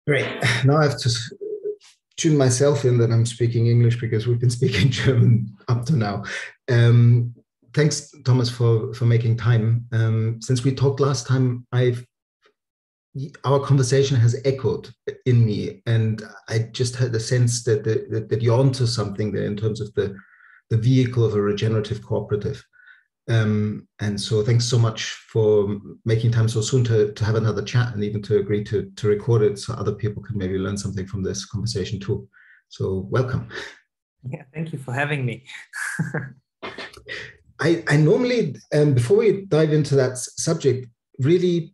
Great. Now I have to tune myself in that I'm speaking English because we've been speaking German up to now. Um, Thanks, Thomas, for making time. Since we talked last time, our conversation has echoed in me, and I just had the sense that you're onto something there in terms of the vehicle of a regenerative cooperative. And so thanks so much for making time so soon to have another chat and even to agree to record it so other people can maybe learn something from this conversation too. So welcome. Yeah, thank you for having me. I normally, before we dive into that subject, really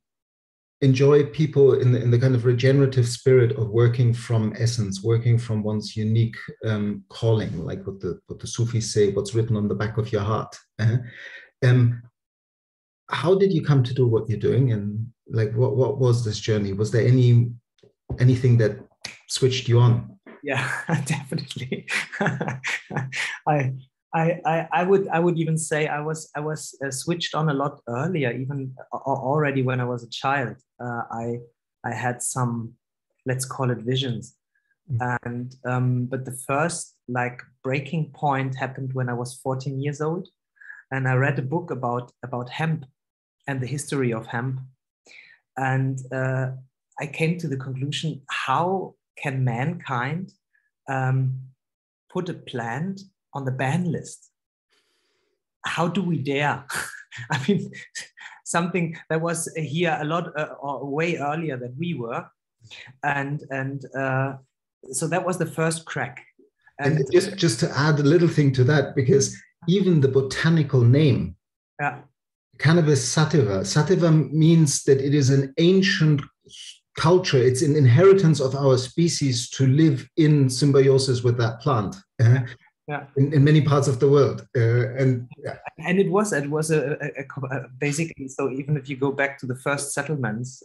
enjoy people in the kind of regenerative spirit of working from essence, working from one's unique calling, like what the Sufis say, what's written on the back of your heart. Um, how did you come to do what you're doing, and like what was this journey? Was there anything that switched you on? Yeah, definitely. I would even say I was switched on a lot earlier, even already when I was a child. I had some, let's call it, visions, and but the first like breaking point happened when I was 14 years old, and I read a book about hemp and the history of hemp, and I came to the conclusion: how can mankind put a plant on the ban list? How do we dare? I mean, something that was here a lot or way earlier than we were, and so that was the first crack. And just to add a little thing to that, because even the botanical name, yeah. Cannabis sativa. Sativa means that it is an ancient culture. It's an inheritance of our species to live in symbiosis with that plant. Yeah. In many parts of the world, and it was basically, so even if you go back to the first settlements,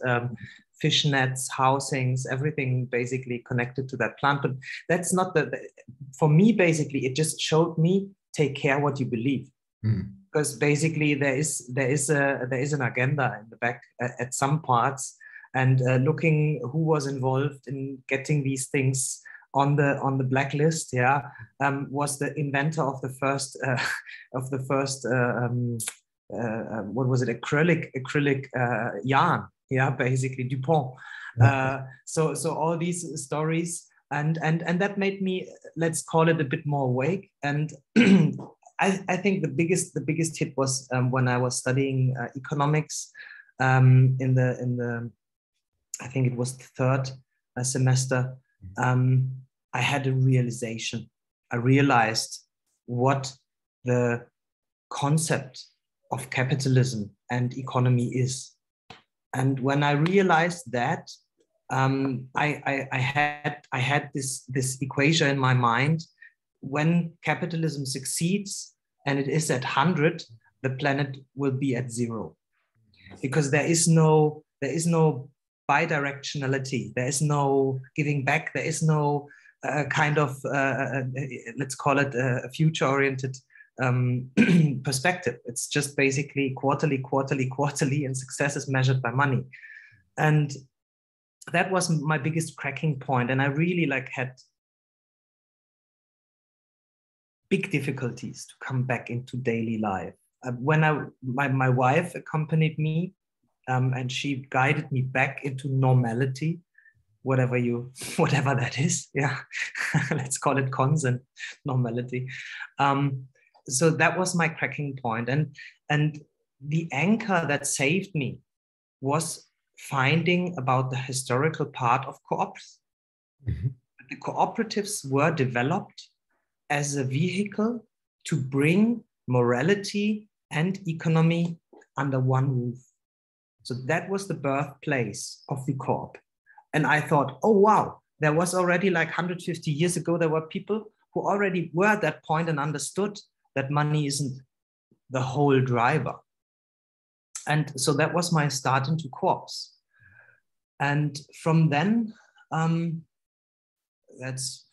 fish nets, housings, everything basically connected to that plant. But that's not for me. Basically, it just showed me, take care what you believe. Because basically there is an agenda in the back at some parts, and looking who was involved in getting these things on the blacklist, was the inventor of the first what was it, acrylic yarn, basically DuPont. So all these stories, and that made me, let's call it, a bit more awake. And I think the biggest hit was when I was studying economics in the I think it was the third semester. I had a realization. I realized what the concept of capitalism and economy is, and when I realized that, I had this equation in my mind. When capitalism succeeds and it is at 100, the planet will be at 0, because there is no bidirectionality. There is no giving back. There is no kind of let's call it a future-oriented perspective. It's just basically quarterly, and success is measured by money. And that was my biggest cracking point. And I really had big difficulties to come back into daily life. When my wife accompanied me, and she guided me back into normality, whatever that is. Yeah, let's call it constant normality. So that was my cracking point, and the anchor that saved me was finding about the historical part of co-ops. Mm-hmm. The cooperatives were developed as a vehicle to bring morality and economy under one roof. So that was the birthplace of the co-op. And I thought, oh, wow, there was already 150 years ago, there were people who already were at that point and understood that money isn't the whole driver. And so that was my start into co-ops. And from then, that's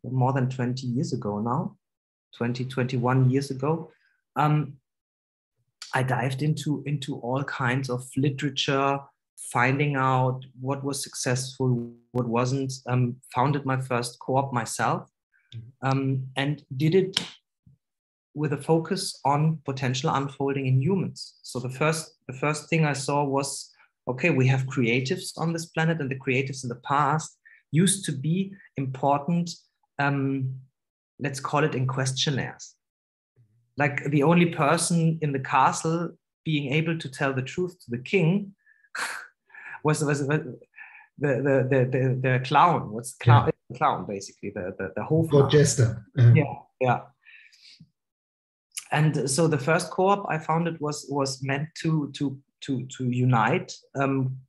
more than 20 years ago now, 21 years ago, I dived into all kinds of literature, finding out what was successful, what wasn't, founded my first co-op myself, and did it with a focus on potential unfolding in humans. So the first thing I saw was, okay, we have creatives on this planet, and the creatives in the past used to be important, let's call it in questionnaires. Like the only person in the castle being able to tell the truth to the king was the clown. What's the clown? Yeah. The clown, basically, the Hofnarr. Jester. Yeah. And so the first co-op I founded was meant to unite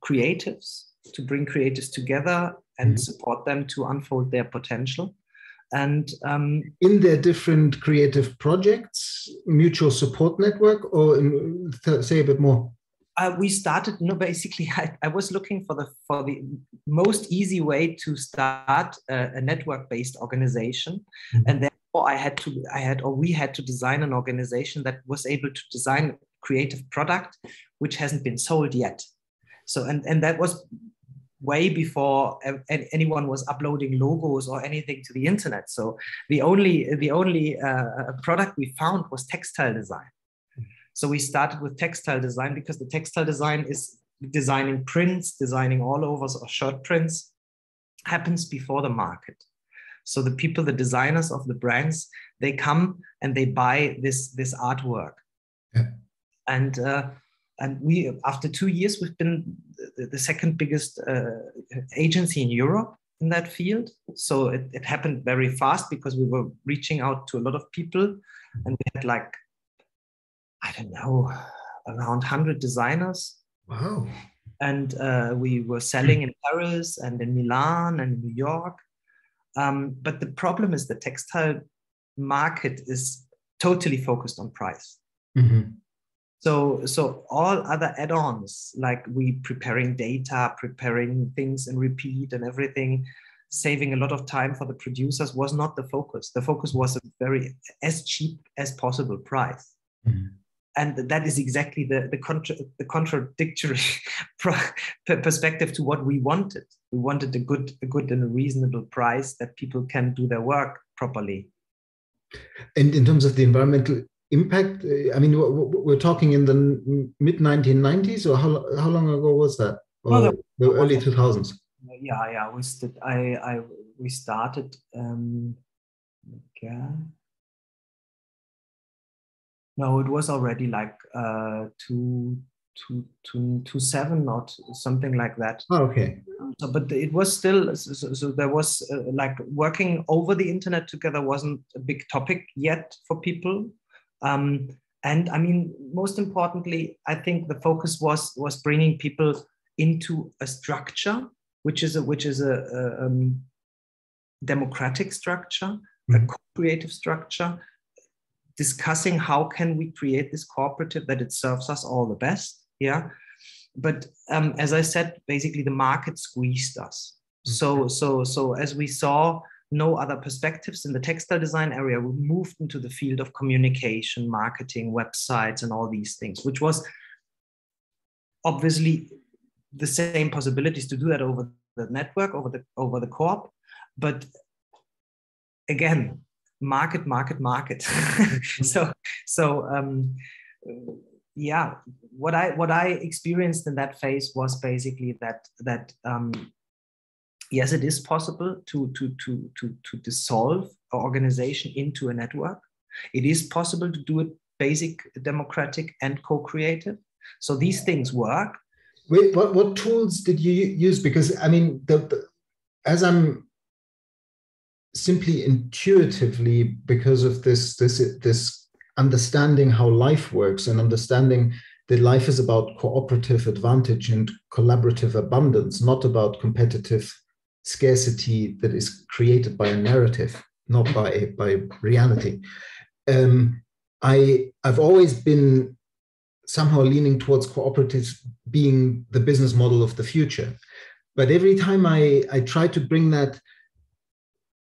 creatives, to bring creatives together and support them to unfold their potential. And in their different creative projects, mutual support network, or say a bit more. We started, basically, I was looking for the most easy way to start a network-based organization, and therefore we had to design an organization that was able to design a creative product which hasn't been sold yet. So and that was way before anyone was uploading logos or anything to the internet. So the only product we found was textile design. So we started with textile design because the textile design is designing prints, designing all overs or shirt prints, happens before the market. So the people, the designers of the brands, they come and they buy this artwork. Yeah. And we, after 2 years, we've been the second biggest agency in Europe in that field. So it happened very fast because we were reaching out to a lot of people, and we had like, I don't know, around 100 designers. Wow. And we were selling in Paris and in Milan and New York. But the problem is the textile market is totally focused on price. Mm-hmm. So all other add-ons, like we preparing data, preparing things in repeat and everything, saving a lot of time for the producers, was not the focus. The focus was a very as cheap as possible price. Mm-hmm. And that is exactly the contradictory perspective to what we wanted. We wanted a good and a reasonable price that people can do their work properly. And in terms of the environmental impact, I mean, we're talking in the mid-1990s, or how long ago was that? Or the early 2000s? Yeah. We started. No, it was already like 2007 or something like that. Oh, okay. So, but it was still, so there was like working over the internet together wasn't a big topic yet for people. And I mean, most importantly, I think the focus was bringing people into a structure, which is a democratic structure, a co-creative structure, discussing how can we create this cooperative that it serves us all the best. Yeah. But as I said, basically the market squeezed us. So as we saw no other perspectives in the textile design area, we moved into the field of communication, marketing, websites, and all these things, which was obviously the same possibilities to do that over the network, over the co-op. But again, market. Yeah, what I experienced in that phase was basically that yes, it is possible to dissolve an organization into a network. It is possible to do it basic, democratic, and co-creative. So these things work. Wait, what tools did you use? Because I mean, as I'm simply intuitively, because of this understanding how life works and understanding that life is about cooperative advantage and collaborative abundance, not about competitive scarcity that is created by a narrative, not by reality. I've always been somehow leaning towards cooperatives being the business model of the future. But every time I try to bring that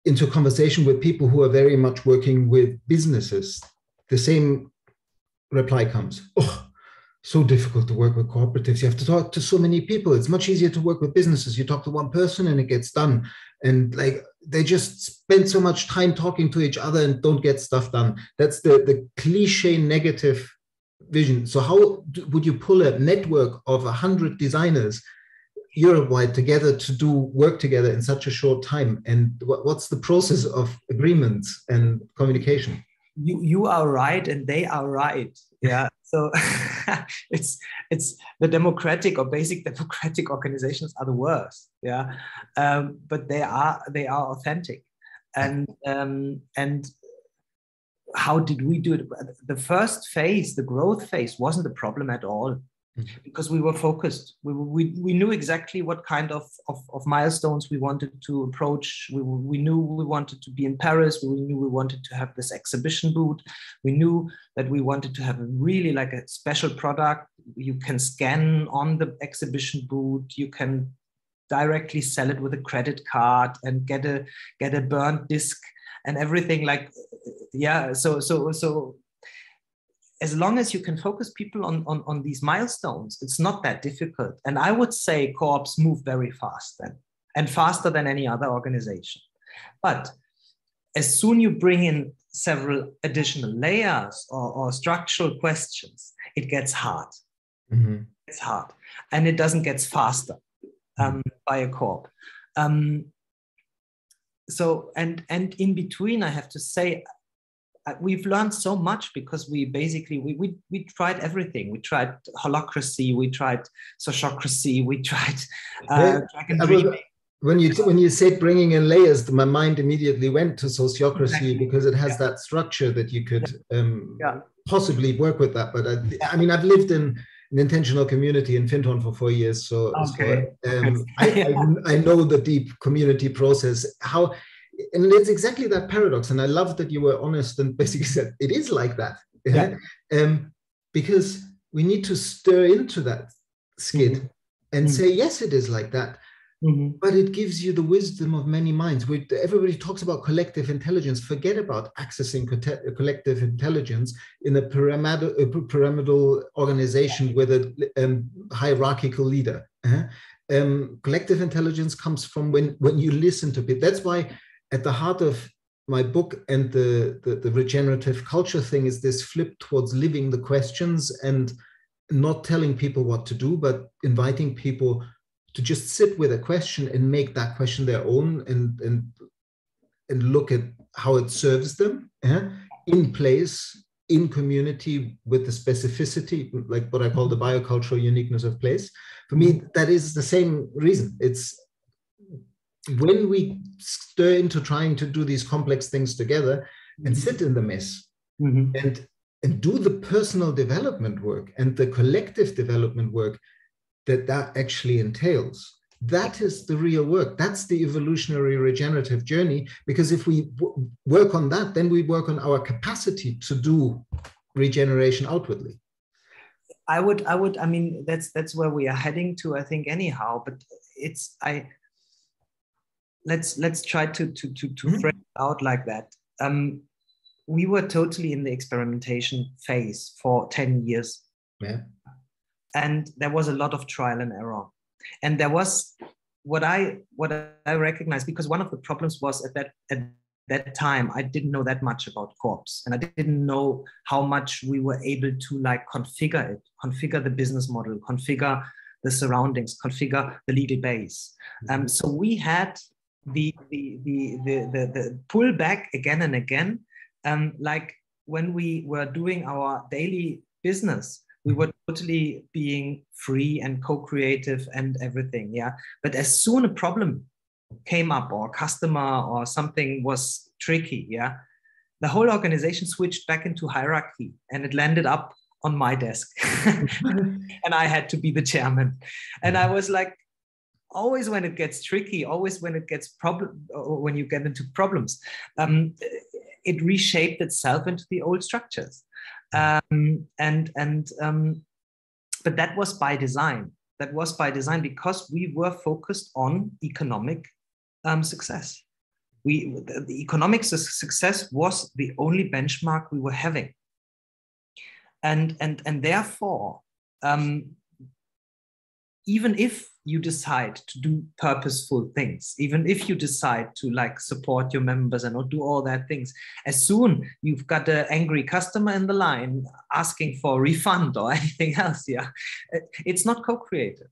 into a conversation with people who are very much working with businesses, the same reply comes. Oh, So difficult to work with cooperatives. You have to talk to so many people. It's much easier to work with businesses. You talk to one person and it gets done. And like they just spend so much time talking to each other and don't get stuff done. That's the cliche negative vision. So how would you pull a network of 100 designers Europe-wide together to do work together in such a short time? And what's the process of agreements and communication? You are right and they are right. Yeah. So it's the democratic or basic democratic organizations are the worst. Yeah. But they are authentic. And how did we do it? The first phase, the growth phase, wasn't a problem at all. Because we were focused. We knew exactly what kind of milestones we wanted to approach. We knew we wanted to be in Paris. We knew we wanted to have this exhibition booth. We knew that we wanted to have really like a special product. You can scan on the exhibition booth. You can directly sell it with a credit card and get a burnt disc and everything. Like, yeah. So as long as you can focus people on these milestones, it's not that difficult. And I would say co-ops move very fast then, and faster than any other organization. But as soon you bring in several additional layers or structural questions, it gets hard. Mm-hmm. It's hard. And it doesn't get faster by a co-op. So, and in between, I have to say, we've learned so much because we basically, we tried everything. We tried holacracy, we tried sociocracy, we tried dragon dreaming. When you said bringing in layers, my mind immediately went to sociocracy because it has that structure that you could possibly work with that. But I mean, I've lived in an intentional community in Finton for 4 years, so I know the deep community process. And it's exactly that paradox. And I love that you were honest and basically said it is like that. Because we need to stir into that skid and say, yes, it is like that. But it gives you the wisdom of many minds. Everybody talks about collective intelligence. Forget about accessing collective intelligence in a pyramidal organization with a hierarchical leader. Collective intelligence comes from when you listen to people. That's why at the heart of my book and the regenerative culture thing is this flip towards living the questions and not telling people what to do, but inviting people to just sit with a question and make that question their own and look at how it serves them in place, in community, with the specificity, like what I call the biocultural uniqueness of place. For me, that is the same reason. It's when we stir into trying to do these complex things together and sit in the mess and do the personal development work and the collective development work that actually entails. That is the real work. That's the evolutionary regenerative journey. Because if we work on that, then we work on our capacity to do regeneration outwardly. I mean, that's where we are heading to, I think, anyhow. But let's try to frame it out like that. We were totally in the experimentation phase for 10 years. Yeah. And there was a lot of trial and error. And there was what I recognized, because one of the problems was at that time, I didn't know that much about co-ops, and I didn't know how much we were able to like configure the business model, configure the surroundings, configure the legal base. So we had the pull back again and again. Like when we were doing our daily business, we were totally being free and co-creative and everything, yeah. But as soon a problem came up or a customer or something was tricky, yeah, the whole organization switched back into hierarchy and it landed up on my desk. And I had to be the chairman. And I was like, always when it gets tricky, always when it gets when you get into problems, it reshaped itself into the old structures. But that was by design. That was by design because we were focused on economic success. The economic success was the only benchmark we were having, and therefore even if you decide to do purposeful things, even if you decide to like support your members and do all that things, as soon you've got an angry customer in the line asking for a refund or anything else, yeah, it's not co-creative.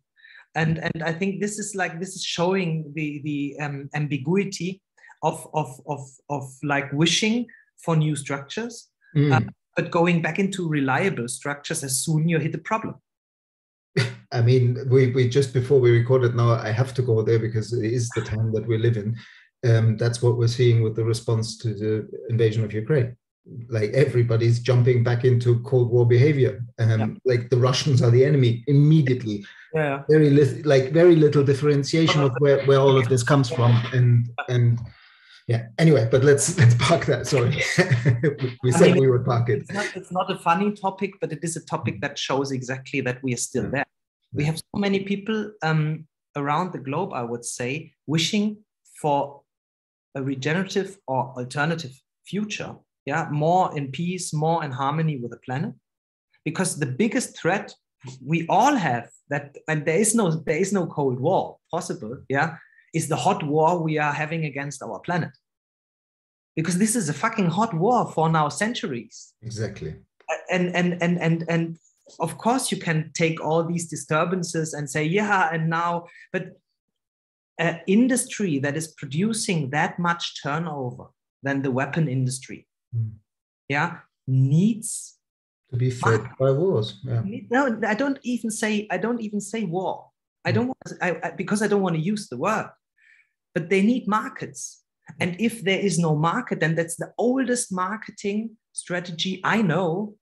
And I think this is showing the ambiguity of like wishing for new structures, but going back into reliable structures as soon you hit a problem. I mean, we just before we recorded now, I have to go there because it is the time that we live in. That's what we're seeing with the response to the invasion of Ukraine. Like everybody's jumping back into Cold War behavior. Like the Russians are the enemy immediately. Yeah. Very little differentiation of where all of this comes from. And yeah, anyway, but let's park that. Sorry. We would park it. It's not a funny topic, but it is a topic that shows exactly that we are still there. We have so many people around the globe, I would say, wishing for a regenerative or alternative future. Yeah, more in peace, more in harmony with the planet. Because the biggest threat we all have, that, and there is no Cold War possible, yeah, is the hot war we are having against our planet. Because this is a fucking hot war for now centuries. Exactly. And of course you can take all these disturbances and say, yeah, and now, but an industry that is producing that much turnover than the weapon industry, yeah, needs to be fed by wars. Yeah. No, I don't even say war. I don't want because I don't want to use the word, but they need markets. And if there is no market, then that's the oldest marketing strategy I know.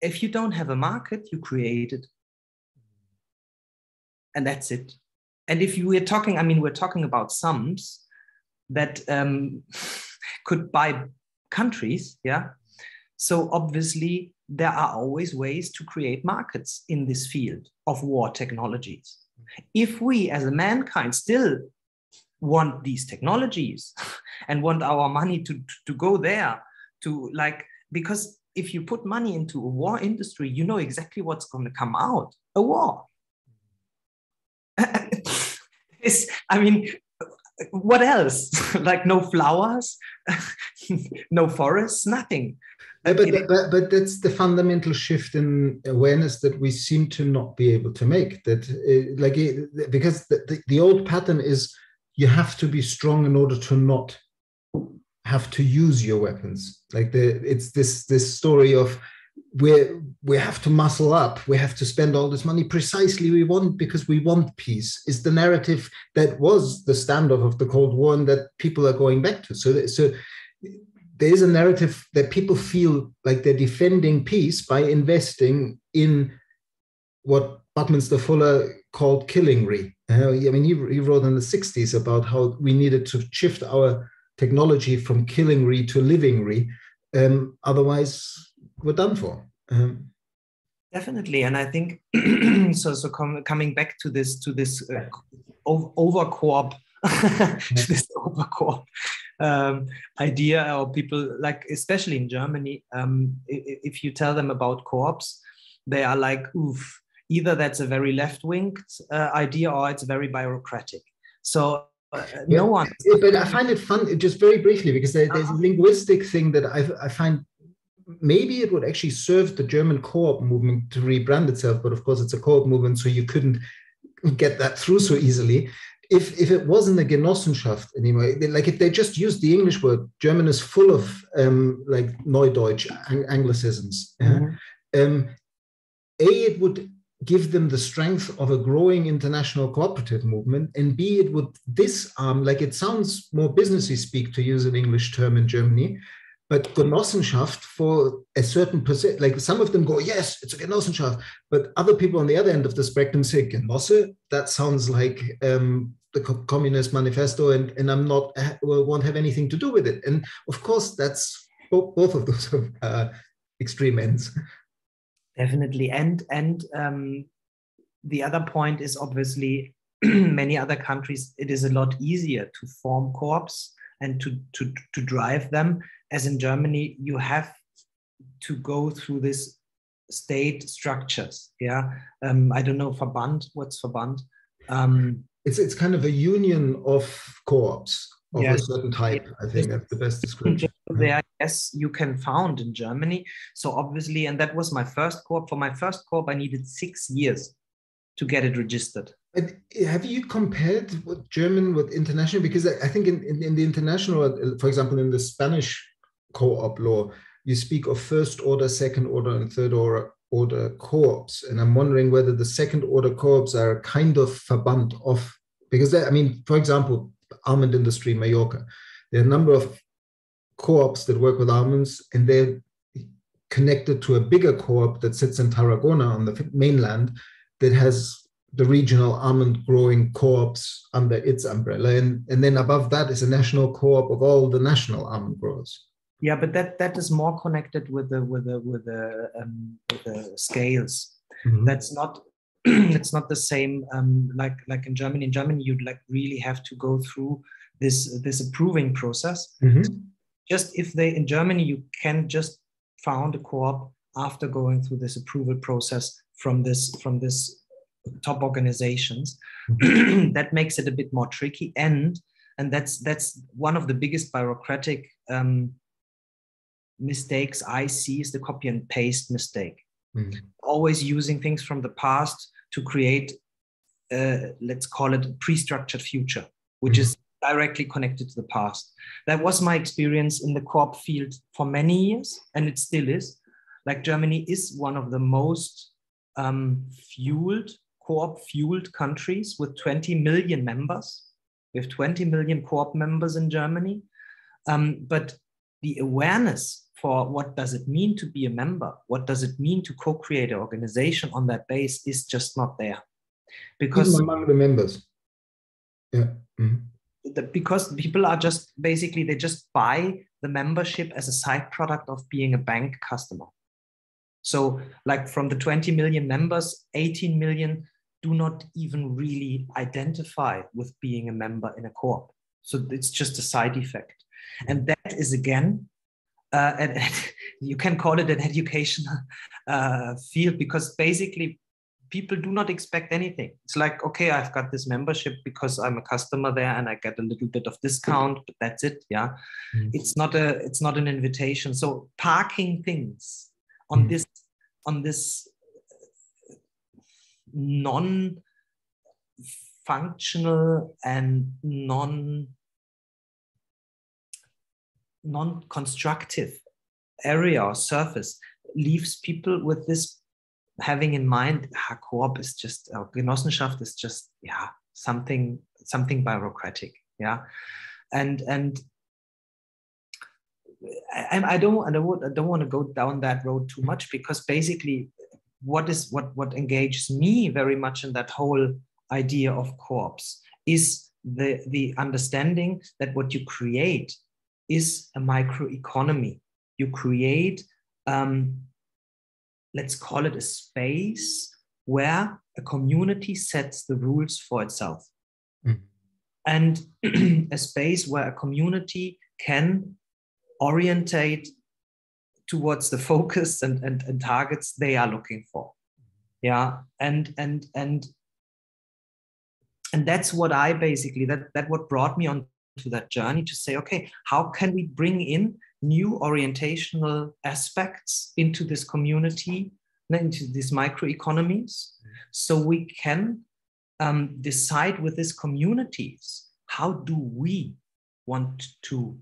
If you don't have a market, you create it. And that's it. And if we're talking about sums that could buy countries, yeah. So obviously there are always ways to create markets in this field of war technologies. If we as a mankind still want these technologies and want our money to go there, to like, because if you put money into a war industry, you know exactly what's going to come out, a war. I mean, what else? Like no flowers, no forests, nothing. But that's the fundamental shift in awareness that we seem to not be able to make. That because the old pattern is you have to be strong in order to not have to use your weapons. Like it's this story of we have to muscle up, we have to spend all this money precisely because we want peace, is the narrative that was the standoff of the Cold War and that people are going back to. So there is a narrative that people feel like they're defending peace by investing in what Buckminster Fuller called killingry. I mean, he wrote in the 60s about how we needed to shift our technology from killingry to livingry. Otherwise, we're done for. Definitely, and I think coming back to this overcorp, this overcorp idea, or people like, especially in Germany, if you tell them about co-ops, they are like, oof, either that's a very left-wing idea or it's very bureaucratic. So no one. But I find it fun, just very briefly, because there's a linguistic thing that I find maybe it would actually serve the German co-op movement to rebrand itself, but of course it's a co-op movement, so you couldn't get that through so easily. If it wasn't a Genossenschaft anyway, like if they just used the English word, German is full of like Neudeutsch, Anglicisms. It would give them the strength of a growing international cooperative movement, and B, it would disarm, like it sounds more businessy speak to use an English term in Germany, but Genossenschaft for a certain percent, like some of them go, yes, it's a Genossenschaft, but other people on the other end of the spectrum say, Genosse, that sounds like the Communist Manifesto, and I'm not, won't have anything to do with it. And of course, that's both of those extreme ends. Definitely, and the other point is obviously many other countries, it is a lot easier to form co-ops and to drive them. As in Germany, you have to go through this state structures. Yeah, I don't know Verband. What's Verband? It's kind of a union of co-ops of a Yes, certain type. I think that's the best description. there, yes, you can found in Germany. So obviously, and that was my first co-op. For my first co-op, I needed 6 years to get it registered. But have you compared what German with international? Because I think in the international, for example, in the Spanish co-op law, you speak of first order, second order, and third order co-ops. And I'm wondering whether the second order co-ops are kind of Verband of, because I mean, for example, almond industry in Mallorca, there are a number of co-ops that work with almonds, and they're connected to a bigger co-op that sits in Tarragona on the mainland that has the regional almond growing co-ops under its umbrella. And then above that is a national co-op of all the national almond growers. Yeah, but that is more connected with the scales. Mm-hmm. That's not it's not the same like in Germany. In Germany, you'd like really have to go through this approving process. Mm-hmm. Just if in Germany, you can just found a co-op after going through this approval process from this top organizations. Mm-hmm. That makes it a bit more tricky, and that's one of the biggest bureaucratic mistakes I see is the copy and paste mistake. Mm-hmm. Always using things from the past to create, let's call it a pre-structured future, which mm-hmm. is directly connected to the past. That was my experience in the co-op field for many years, and it still is. Like Germany is one of the most co-op fueled countries with 20 million members. We have 20 million co-op members in Germany, but the awareness for what does it mean to be a member, what does it mean to co-create an organization on that base is just not there. Because even among the members. Yeah. Mm-hmm. Because people are just, basically, they just buy the membership as a side product of being a bank customer. So like from the 20 million members, 18 million do not even really identify with being a member in a co-op. So it's just a side effect. And that is, again, and you can call it an educational field, because basically people do not expect anything. It's like, okay, I've got this membership because I'm a customer there and I get a little bit of discount, but that's it. Yeah. Mm. It's not an invitation. So parking things on this non-functional and non-constructive area or surface leaves people with this having in mind, co-op is just, Genossenschaft is just, something bureaucratic, and I don't want to go down that road too much, because basically what engages me very much in that whole idea of co-ops is the understanding that what you create is a microeconomy. You create, let's call it a space where a community sets the rules for itself. Mm. And a space where a community can orientate towards the focus and targets they are looking for. Yeah. And that's what I basically, that what brought me on to that journey, to say, okay, how can we bring in new orientational aspects into this community, into these microeconomies, so we can decide with these communities, how do we want to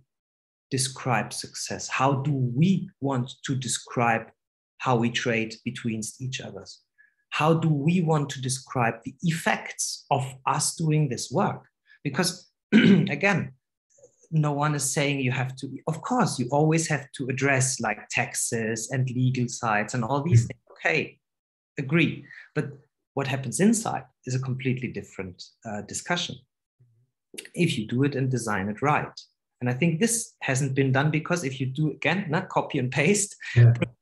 describe success? How do we want to describe how we trade between each others? How do we want to describe the effects of us doing this work? Because again, no one is saying you have to, of course, you always have to address like taxes and legal sides and all these things. Okay, agree. But what happens inside is a completely different discussion if you do it and design it right. And I think this hasn't been done, because if you do, again, not copy and paste,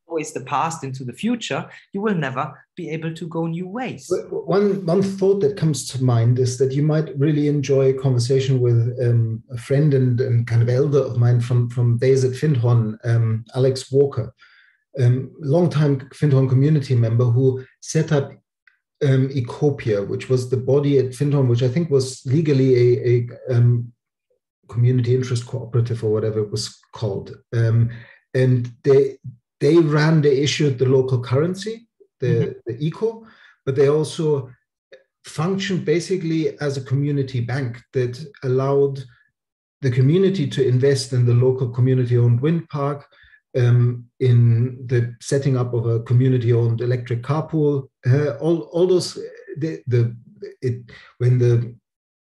always the past into the future, you will never be able to go new ways. One thought that comes to mind is that you might really enjoy a conversation with a friend and kind of elder of mine from days at Findhorn, Alex Walker. long-time Findhorn community member who set up Ecopia, which was the body at Findhorn, which I think was legally a community interest cooperative or whatever it was called. And they ran, they issued the local currency, the eco, but they also functioned basically as a community bank that allowed the community to invest in the local community-owned wind park, in the setting up of a community-owned electric carpool, all those, when the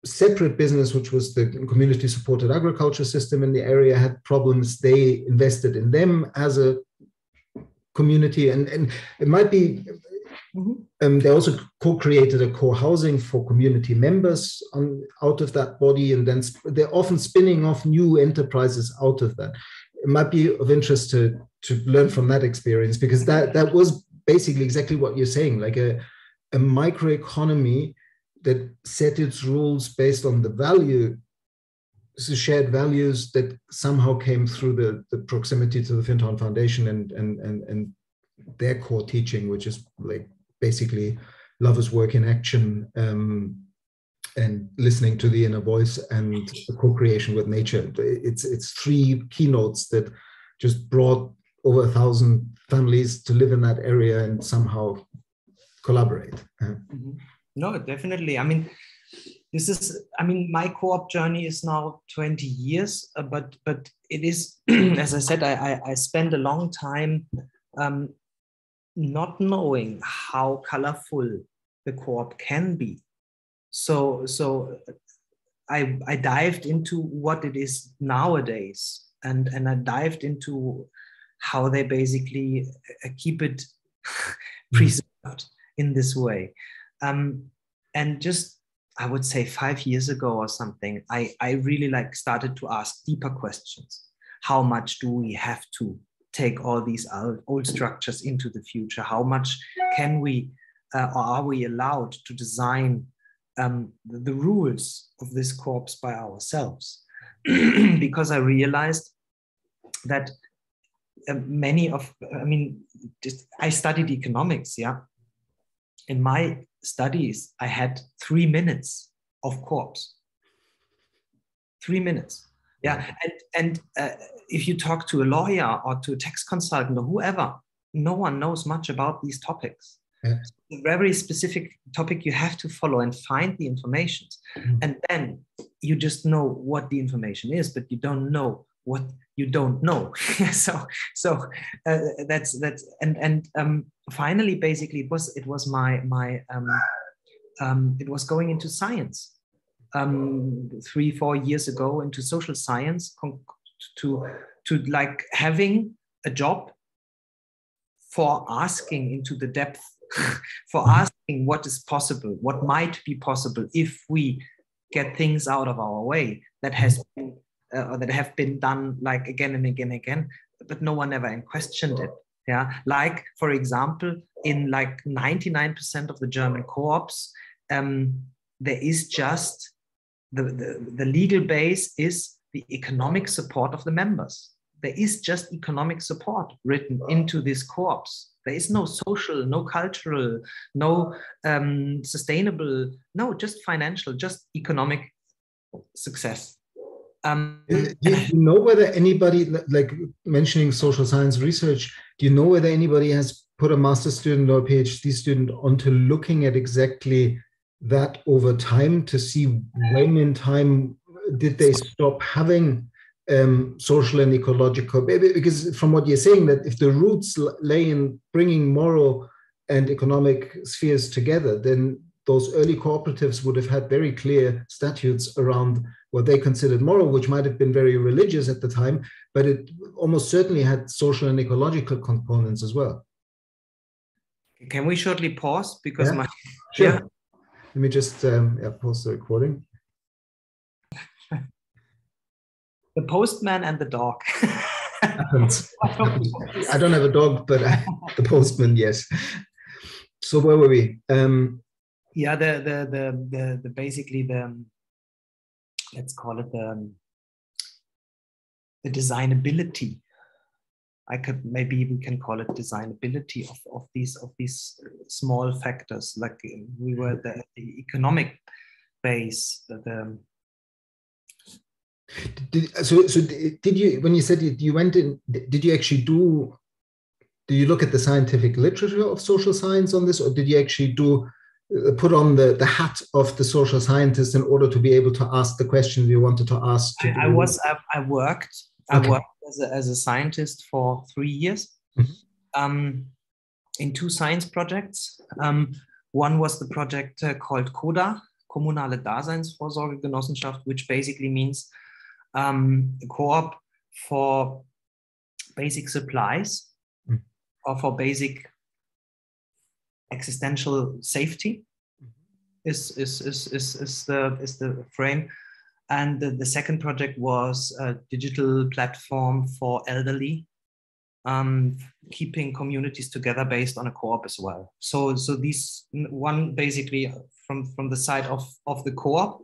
separate business, which was the community-supported agriculture system in the area, had problems, they invested in them as a community, and it might be, they also co-created a co-housing for community members out of that body, and then they're often spinning off new enterprises out of that. It might be of interest to learn from that experience, because that was basically exactly what you're saying, like a microeconomy that set its rules based on the value, the shared values that somehow came through the proximity to the Findhorn Foundation and their core teaching, which is like basically lovers work in action, and listening to the inner voice and the co-creation with nature. It's three keynotes that just brought over 1,000 families to live in that area and somehow collaborate. No, definitely. I mean, my co-op journey is now 20 years, but it is, as I said, I spent a long time not knowing how colorful the co-op can be. So I dived into what it is nowadays, and I dived into how they basically keep it preserved in this way. And just, I would say 5 years ago or something, I really started to ask deeper questions. How much do we have to take all these old structures into the future? How much can we, or are we allowed to design the rules of this corpse by ourselves? Because I realized that I studied economics, yeah. In my studies, I had 3 minutes of corpse. 3 minutes, yeah. And if you talk to a lawyer or to a tax consultant or whoever, no one knows much about these topics. Yeah. A very specific topic you have to follow and find the information, and then you just know what the information is, but you don't know what you don't know. so that's finally, basically, it was it was going into science 3-4 years ago, into social science, to like having a job for asking into the depth, for asking what is possible, what might be possible if we get things out of our way that has been that have been done like again and again and again, but no one ever questioned it. Yeah, like for example, in like 99% of the German co-ops, there is just the legal base is the economic support of the members. There is just economic support written into these co-ops. There is no social, no cultural, no sustainable, no, just financial, just economic success. Do you know whether anybody, like mentioning social science research, do you know whether anybody has put a master's student or a PhD student onto looking at exactly that over time to see when in time did they stop having social and ecological? Because from what you're saying, that if the roots lay in bringing moral and economic spheres together, then those early cooperatives would have had very clear statutes around what they considered moral, which might have been very religious at the time, but it almost certainly had social and ecological components as well. Can we shortly pause? Because sure. Yeah. Let me just pause the recording. The postman and the dog. Happens. I don't have a dog, but the postman, yes. So where were we? Yeah, the basically the, let's call it the designability maybe we can call it designability of these small factors. Like we were the economic base. Did you, when you said you went in, did you actually do you look at the scientific literature of social science on this, or did you actually put on the hat of the social scientist in order to be able to ask the questions you wanted to ask? I worked as a scientist for 3 years, in 2 science projects. One was the project called CODA, Kommunale Daseinsvorsorgegenossenschaft, which basically means a co-op for basic supplies or for basic existential safety is the frame. And the second project was a digital platform for elderly, keeping communities together based on a co-op as well. So these, one basically from the side of the co-op,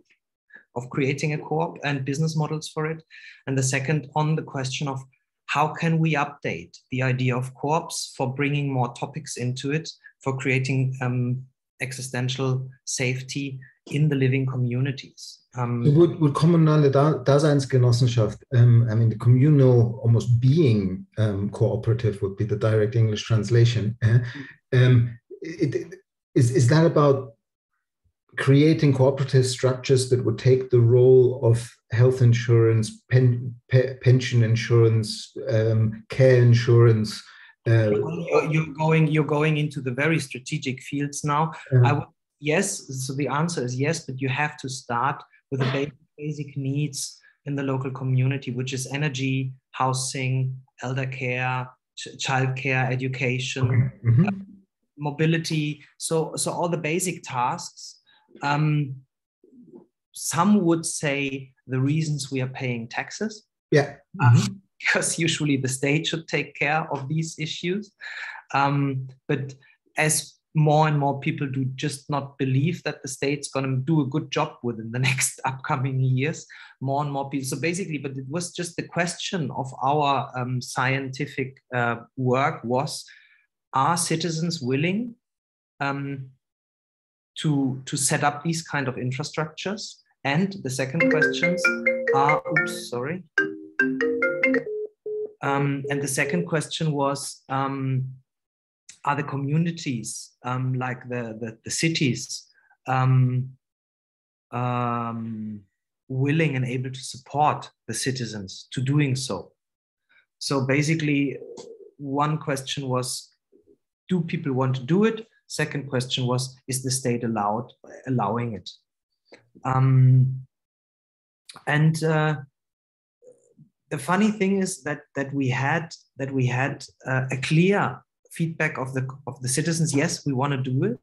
of creating a co-op and business models for it. And the second on the question of how can we update the idea of co-ops for bringing more topics into it, for creating existential safety in the living communities. Would kommunale Daseinsgenossenschaft, I mean, the communal almost being cooperative would be the direct English translation. Is that about creating cooperative structures that would take the role of health insurance, pension insurance, care insurance? You're going into the very strategic fields now. Yes, so the answer is yes, but you have to start with the basic needs in the local community, which is energy, housing, elder care, childcare, education, mobility. So all the basic tasks. Some would say the reasons we are paying taxes. Yeah. Because usually the state should take care of these issues. But as more and more people do just not believe that the state's going to do a good job within the next upcoming years, more and more people. So basically, but it was just the question of our scientific work was, are citizens willing to set up these kind of infrastructures? And the second questions are, and the second question was, are the communities, like the cities, willing and able to support the citizens to doing so? So basically, one question was, do people want to do it? Second question was, is the state allowing it? The funny thing is that we had a clear feedback of the citizens. Yes, we want to do it,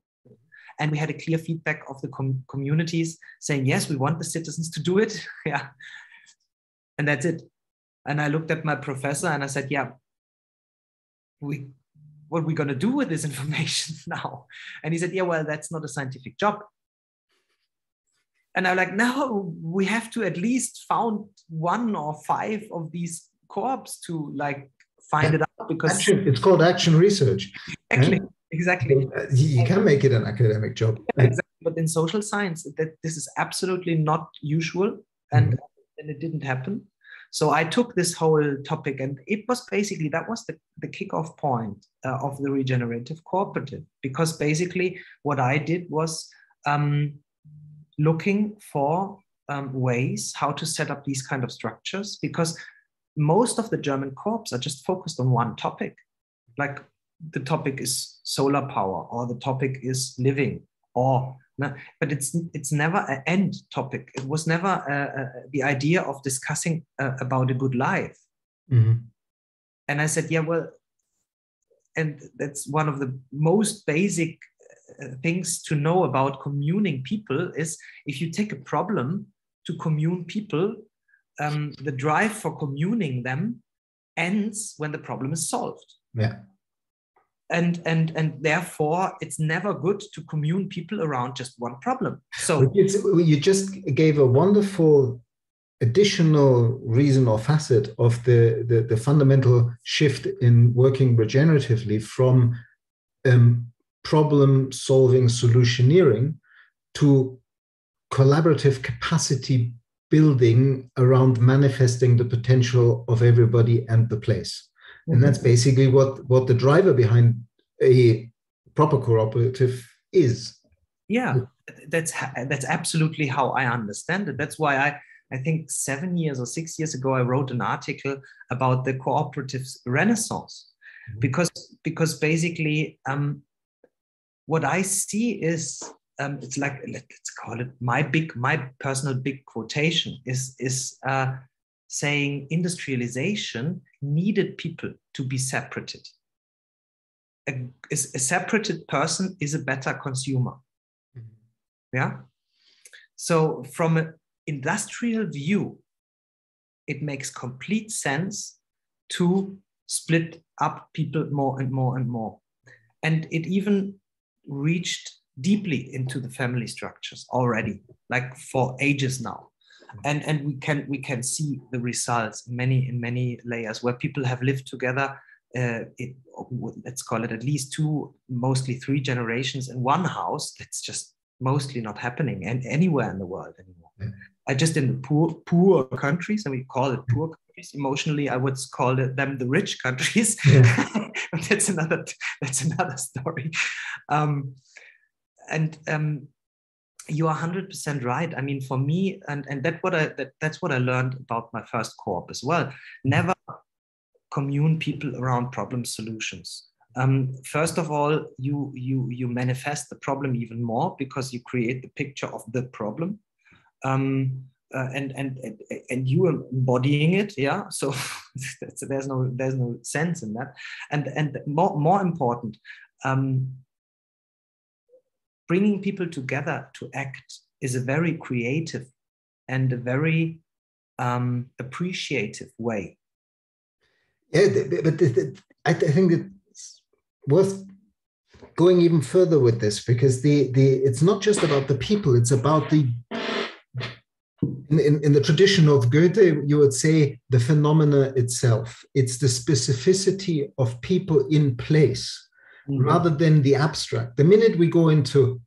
and we had a clear feedback of the communities saying, yes, we want the citizens to do it. Yeah, and that's it. And I looked at my professor and I said, yeah, what are we going to do with this information now? And he said, yeah, well, that's not a scientific job. And I'm like, no, we have to at least found 1 or 5 of these co-ops to like find it out, because it's called action research. Exactly. You can make it an academic job. Exactly. But in social science, this is absolutely not usual, and it didn't happen. So I took this whole topic, and it was basically, that was the kickoff point of the regenerative cooperative, because basically what I did was looking for ways how to set up these kind of structures, because most of the German co-ops are just focused on one topic. Like the topic is solar power, or the topic is living, but it's never an end topic. It was never the idea of discussing about a good life. And I said, yeah, well, and that's one of the most basic things to know about communing people is, if you take a problem to commune people, the drive for communing them ends when the problem is solved. Yeah. And therefore it's never good to commune people around just one problem. So you just gave a wonderful additional reason or facet of the fundamental shift in working regeneratively from problem solving solutioneering to collaborative capacity building around manifesting the potential of everybody and the place. Mm-hmm. And that's basically what the driver behind a proper cooperative is. Yeah, that's absolutely how I understand it. That's why I think 7 years or 6 years ago, I wrote an article about the Cooperatives Renaissance, mm-hmm. because basically what I see is it's like, let's call it my personal big quotation is saying industrialization needed people to be separated. A separated person is a better consumer. Mm-hmm. Yeah. So from an industrial view, it makes complete sense to split up people more and more and more. And it even reached deeply into the family structures already, like for ages now. And we can see the results in many layers where people have lived together. Let's call it at least 2, mostly 3 generations in one house. That's just mostly not happening anywhere in the world anymore. Yeah. Just in the poor countries, and we call it poor countries. Emotionally, I would call them the rich countries. Yeah. That's another story. You are 100% right. I mean, for me, and that's what I learned about my first co-op as well. Never commune people around problem solutions. First of all, you manifest the problem even more because you create the picture of the problem, and you are embodying it. Yeah, so there's no sense in that. And more important, bringing people together to act is a very creative and a very appreciative way. Yeah, but I think it's worth going even further with this, because it's not just about the people, it's about the in the tradition of Goethe, you would say the phenomena itself. It's the specificity of people in place, mm-hmm. rather than the abstract. The minute we go into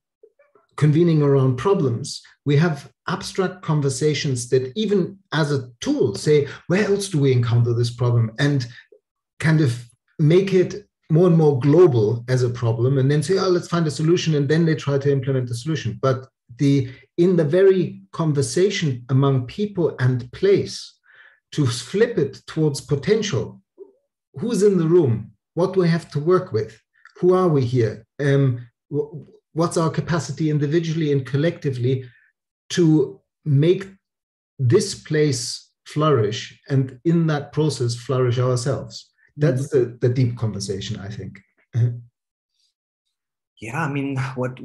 convening around problems, we have abstract conversations that even as a tool say, where else do we encounter this problem? And kind of make it more and more global as a problem, and then say, oh, let's find a solution. And then they try to implement the solution. But in the very conversation among people and place, to flip it towards potential, who's in the room? What do we have to work with? Who are we here? What's our capacity individually and collectively to make this place flourish, and in that process flourish ourselves? That's the deep conversation, I think. Yeah, I mean, what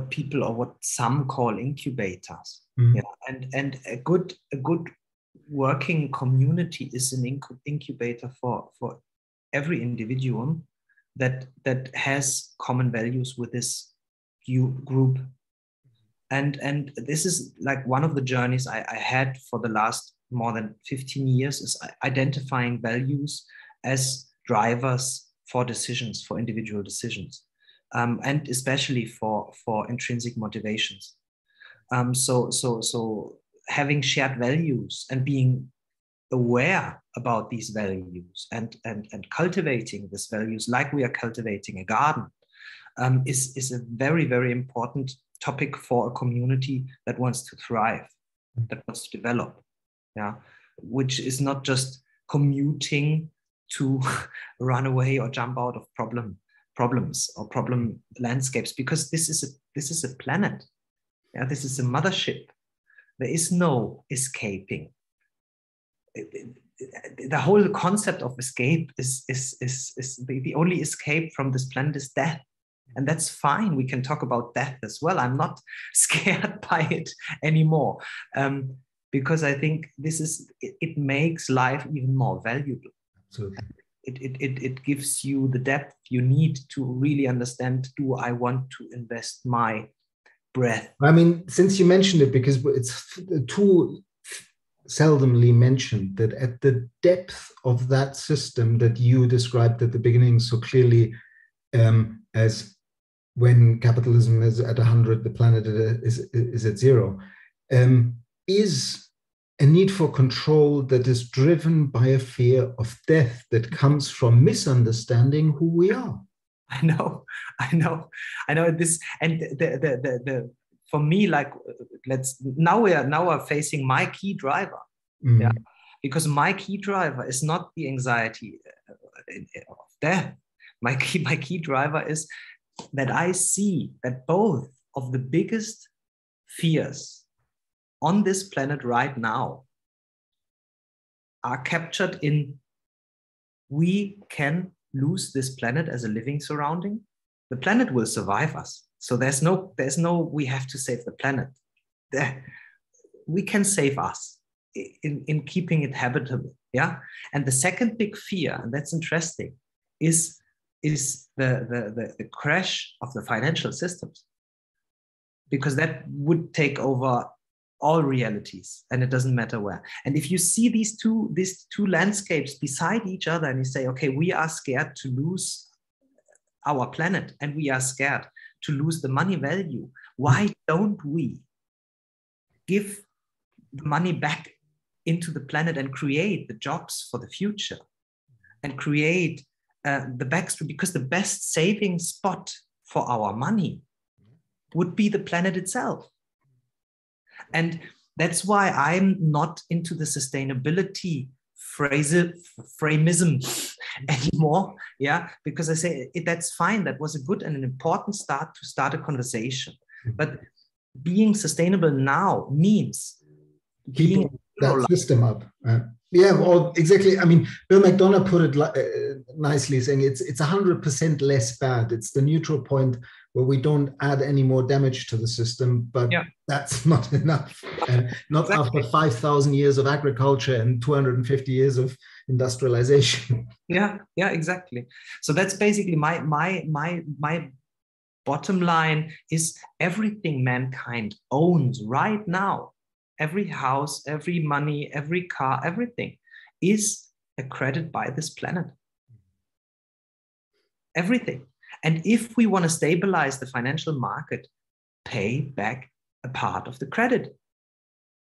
people, or what some call incubators. Mm-hmm. Yeah, and a good working community is an incubator for every individual that has common values with this group. And this is like one of the journeys I had for the last more than 15 years, is identifying values as drivers for decisions, for individual decisions, and especially for intrinsic motivations. So having shared values and being aware about these values and cultivating these values like we are cultivating a garden is a very, very important topic for a community that wants to thrive, that wants to develop, yeah, which is not just commuting to run away or jump out of problems or problem landscapes, because this is a planet, yeah, this is a mothership. There is no escaping. The whole concept of escape is the only escape from this planet is death. And that's fine. We can talk about death as well. I'm not scared by it anymore, because I think it makes life even more valuable. Absolutely. It gives you the depth you need to really understand, do I want to invest my breath. I mean, since you mentioned it, because it's too seldomly mentioned that at the depth of that system that you described at the beginning so clearly, as when capitalism is at 100, the planet is at 0, is a need for control that is driven by a fear of death that comes from misunderstanding who we are. I know this, and the for me, like, now we're facing my key driver, yeah, because my key driver is not the anxiety of death. My key driver is that I see that both of the biggest fears on this planet right now are captured in: we can lose this planet as a living surrounding. The planet will survive us. So there's no we have to save the planet. We can save us in keeping it habitable. Yeah. And the second big fear, and that's interesting, is the crash of the financial systems, because that would take over all realities, and it doesn't matter where. And if you see these two landscapes beside each other, and you say, okay, we are scared to lose our planet, and we are scared to lose the money value, why don't we give the money back into the planet and create the jobs for the future, and create the backstreet? Because the best saving spot for our money would be the planet itself. And that's why I'm not into the sustainability phraseism anymore. Yeah, because I say that's fine. That was a good and an important start to start a conversation. But being sustainable now means keeping that system up. Yeah, well, exactly. I mean, Bill McDonough put it nicely, saying it's 100% less bad. It's the neutral point where we don't add any more damage to the system, but that's not enough. Not exactly. After 5,000 years of agriculture and 250 years of industrialization. Yeah, exactly. So that's basically my bottom line is everything mankind owns right now. Every house, every money, every car, everything is a credit by this planet. Everything. And if we want to stabilize the financial market, pay back a part of the credit.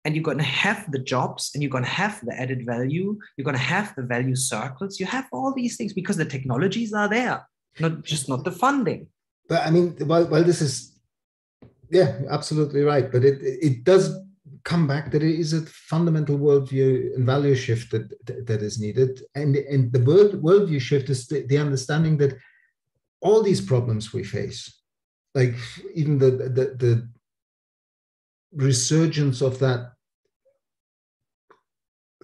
And you're going to have the jobs, and you're going to have the added value. You're going to have the value circles. You have all these things because the technologies are there, not the funding. But I mean, while this is, absolutely right. But it does come back that it is a fundamental worldview and value shift that is needed. And the worldview shift is the understanding that all these problems we face, like even the resurgence of that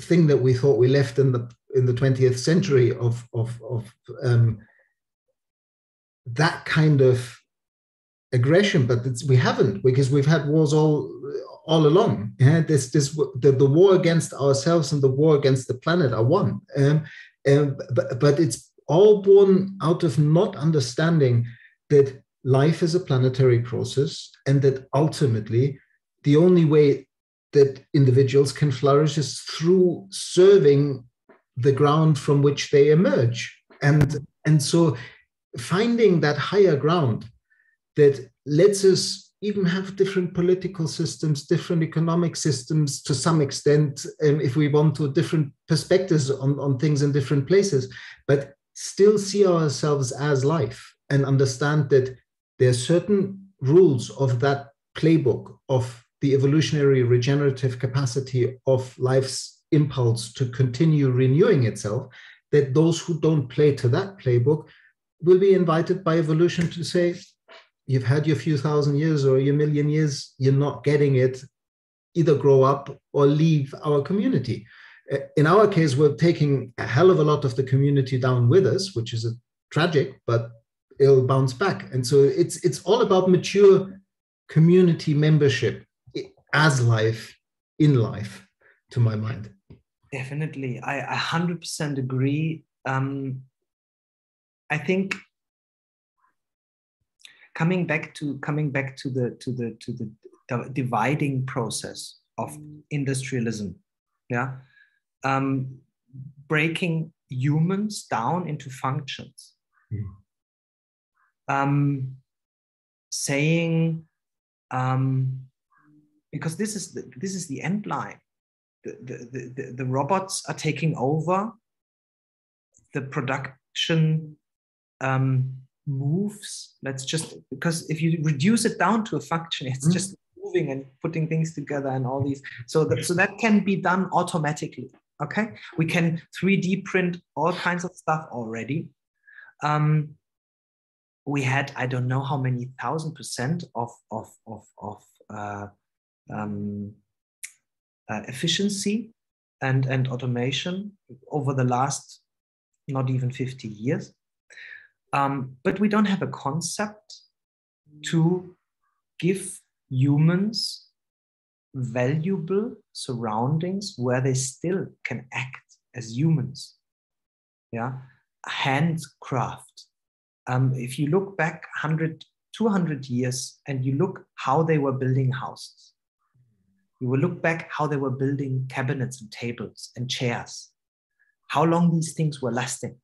thing that we thought we left in the 20th century of that kind of aggression, but we haven't, because we've had wars all along. Yeah, the war against ourselves and the war against the planet are one, but it's all born out of not understanding that life is a planetary process, and that ultimately the only way that individuals can flourish is through serving the ground from which they emerge. And so finding that higher ground that lets us even have different political systems, different economic systems to some extent, if we want to, different perspectives on things in different places, but still see ourselves as life and understand that there are certain rules of that playbook of the evolutionary regenerative capacity of life's impulse to continue renewing itself, that those who don't play to that playbook will be invited by evolution to say, you've had your few thousand years or your million years, you're not getting it, either grow up or leave our community. In our case, we're taking a hell of a lot of the community down with us, which is tragic, but it'll bounce back. And so it's all about mature community membership as life, in life, to my mind. Definitely. I 100% agree. I think coming back to the dividing process of industrialism, yeah, breaking humans down into functions, saying, because this is the end line. The robots are taking over. The production moves. Let's just, because if you reduce it down to a function, it's just moving and putting things together and all these. So that can be done automatically. Okay, we can 3D print all kinds of stuff already. We had, I don't know how many 1,000% of efficiency and automation over the last not even 50 years. But we don't have a concept to give humans valuable surroundings where they still can act as humans. Yeah, handcraft. If you look back 100, 200 years and you look how they were building houses, you will look back how they were building cabinets and tables and chairs, how long these things were lasting,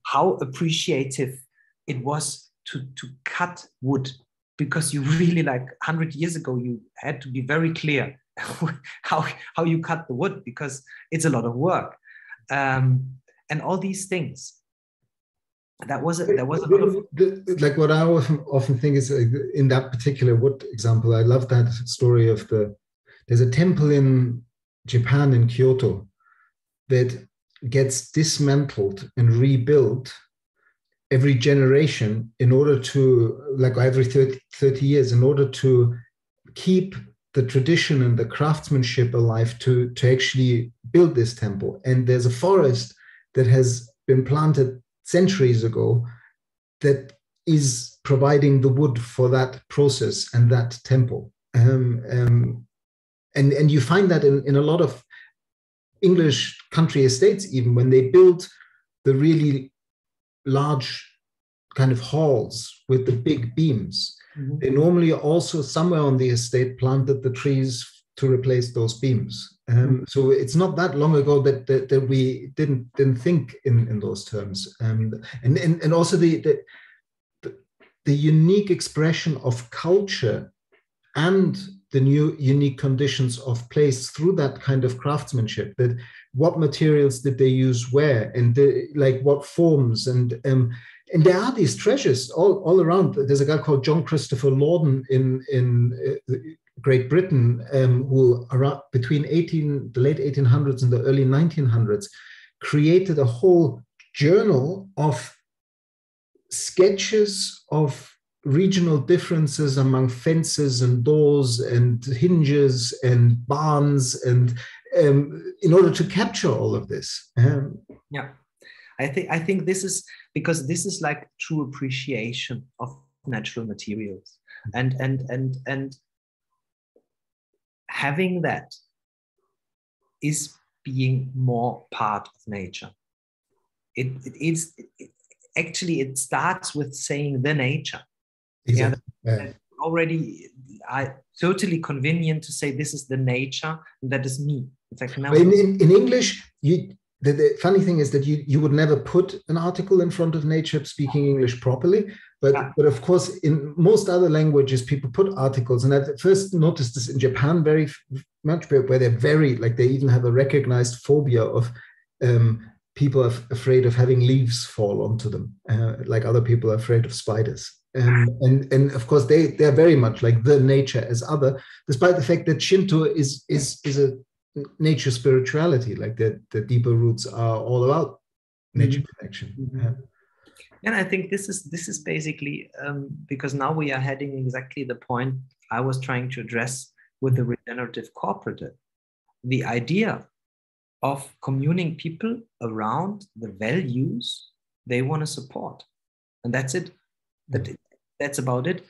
how appreciative it was to cut wood, because you really, like 100 years ago, you had to be very clear how you cut the wood, because it's a lot of work, and all these things. There was a lot of, like, what I often think is, in that particular wood example, I love that story of there's a temple in Japan, in Kyoto, that gets dismantled and rebuilt every generation in order to, like every 30 years, in order to keep the tradition and the craftsmanship alive, to actually build this temple. And there's a forest that has been planted centuries ago that is providing the wood for that process and that temple. And you find that in a lot of English country estates, even when they build the really large kind of halls with the big beams, they normally also somewhere on the estate planted the trees to replace those beams. So it's not that long ago that we didn't think in those terms. And also the unique expression of culture and the new unique conditions of place through that kind of craftsmanship, that what materials did they use where, and like what forms, and there are these treasures all around. There's a guy called John Christopher Lawden in Great Britain, who around between the late 1800s and the early 1900s created a whole journal of sketches of regional differences among fences and doors and hinges and barns, and in order to capture all of this. Yeah, I think this is because this is like true appreciation of natural materials, and having that is being more part of nature. Actually it starts with saying the nature. Exactly. Yeah, already totally convenient to say this is the nature, and that is me. It's like, no. In English, the funny thing is that you would never put an article in front of nature speaking English properly, but of course in most other languages people put articles, and I first noticed this in Japan very much, where they're very, like, they even have a recognized phobia of people are afraid of having leaves fall onto them, like other people are afraid of spiders. And of course they're very much like the nature as other, despite the fact that Shinto is a nature spirituality, like the deeper roots are all about nature connection. And I think this is basically because now we are heading exactly the point I was trying to address with the regenerative cooperative, the idea of communing people around the values they want to support, and that's it. That's about it.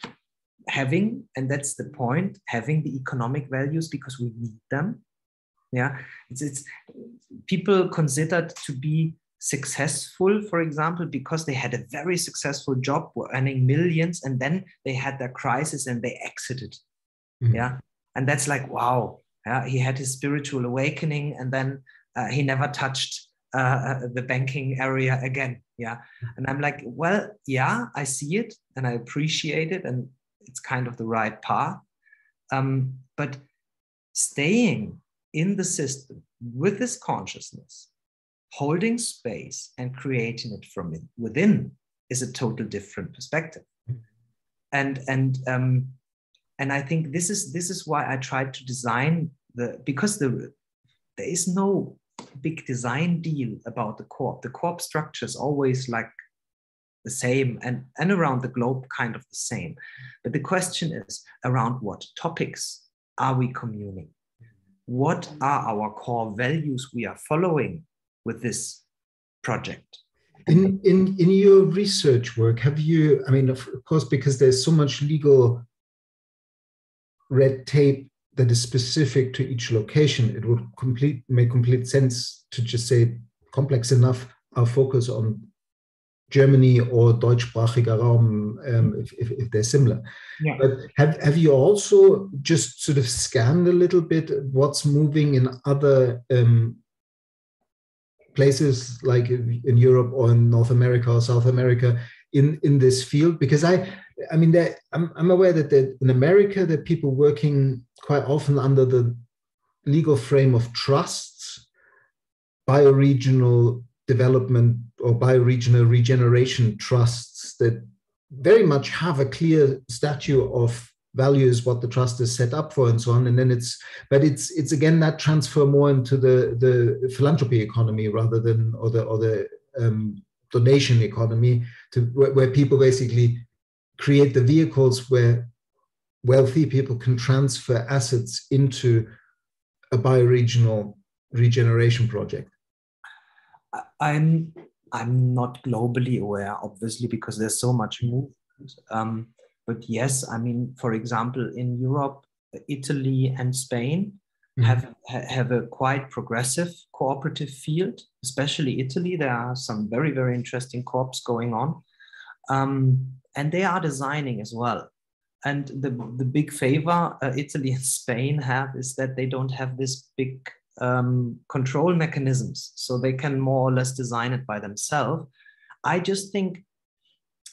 Having, and that's the point, having the economic values because we need them. Yeah, it's people considered to be successful, for example, because they had a very successful job, were earning millions, and then they had their crisis and they exited. Mm-hmm. Yeah. And that's like, wow. Yeah, he had his spiritual awakening, and then he never touched the banking area again. Yeah. And I'm like, well, yeah, I see it and I appreciate it, and it's kind of the right path. But staying in the system with this consciousness, holding space and creating it from within is a total different perspective. And I think this is why I tried to design because there is no big design deal about the co-op. The co-op structure is always like the same, and around the globe kind of the same. But the question is, around what topics are we communing? What are our core values we are following with this project? In your research work, have you, I mean, of course, because there's so much legal red tape that is specific to each location, it would make complete sense to just say complex enough, our focus on Germany or deutschsprachiger Raum, if they're similar. Yeah. But have you also just sort of scanned a little bit what's moving in other places like in Europe or in North America or South America in this field? Because I mean, I'm aware that in America, there are people working quite often under the legal frame of trusts, bioregional development or bioregional regeneration trusts that very much have a clear statute of values, what the trust is set up for and so on. And then it's again that transfer more into the philanthropy economy rather than, or the donation economy, to where people basically create the vehicles where wealthy people can transfer assets into a bioregional regeneration project. I'm not globally aware, obviously, because there's so much movement. But yes, I mean, for example, in Europe, Italy and Spain have a quite progressive cooperative field. Especially Italy, there are some very, very interesting co-ops going on. And they are designing as well. And the big favor Italy and Spain have is that they don't have this big control mechanisms, so they can more or less design it by themselves. I just think,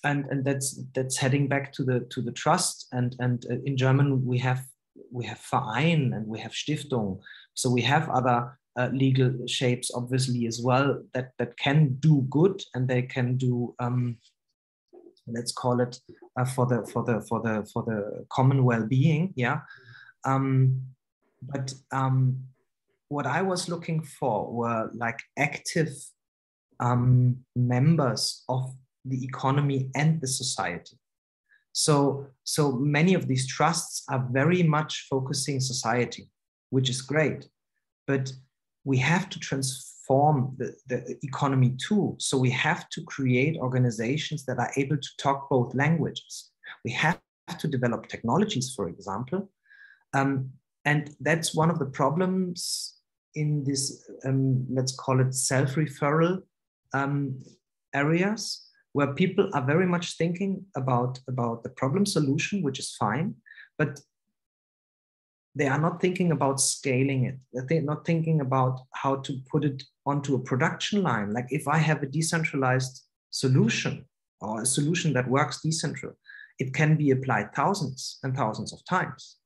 and that's heading back to the trust, and in German we have Verein and we have Stiftung, so we have other legal shapes obviously as well that can do good, and they can do let's call it for the common well-being, yeah. But what I was looking for were like active members of the economy and the society. So many of these trusts are very much focusing society, which is great, but we have to transform the economy too. So we have to create organizations that are able to talk both languages. We have to develop technologies, for example. And that's one of the problems in this, let's call it self-referral areas, where people are very much thinking about the problem solution, which is fine, but they are not thinking about scaling it. They're not thinking about how to put it onto a production line. Like if I have a decentralized solution or a solution that works decentral, it can be applied thousands and thousands of times.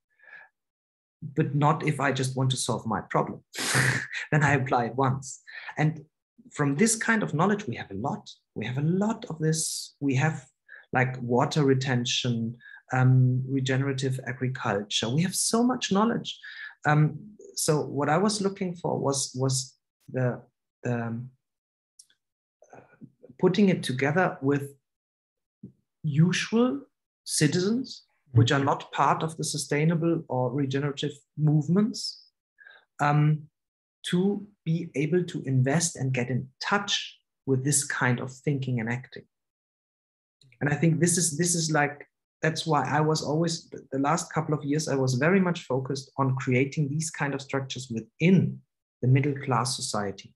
But not if I just want to solve my problem. Then I apply it once. And from this kind of knowledge, we have a lot. We have a lot of this. We have like water retention, regenerative agriculture. We have so much knowledge. So what I was looking for was the putting it together with usual citizens, which are not part of the sustainable or regenerative movements, to be able to invest and get in touch with this kind of thinking and acting. And I think this is like, that's why I was always, the last couple of years, I was very much focused on creating these kind of structures within the middle class society.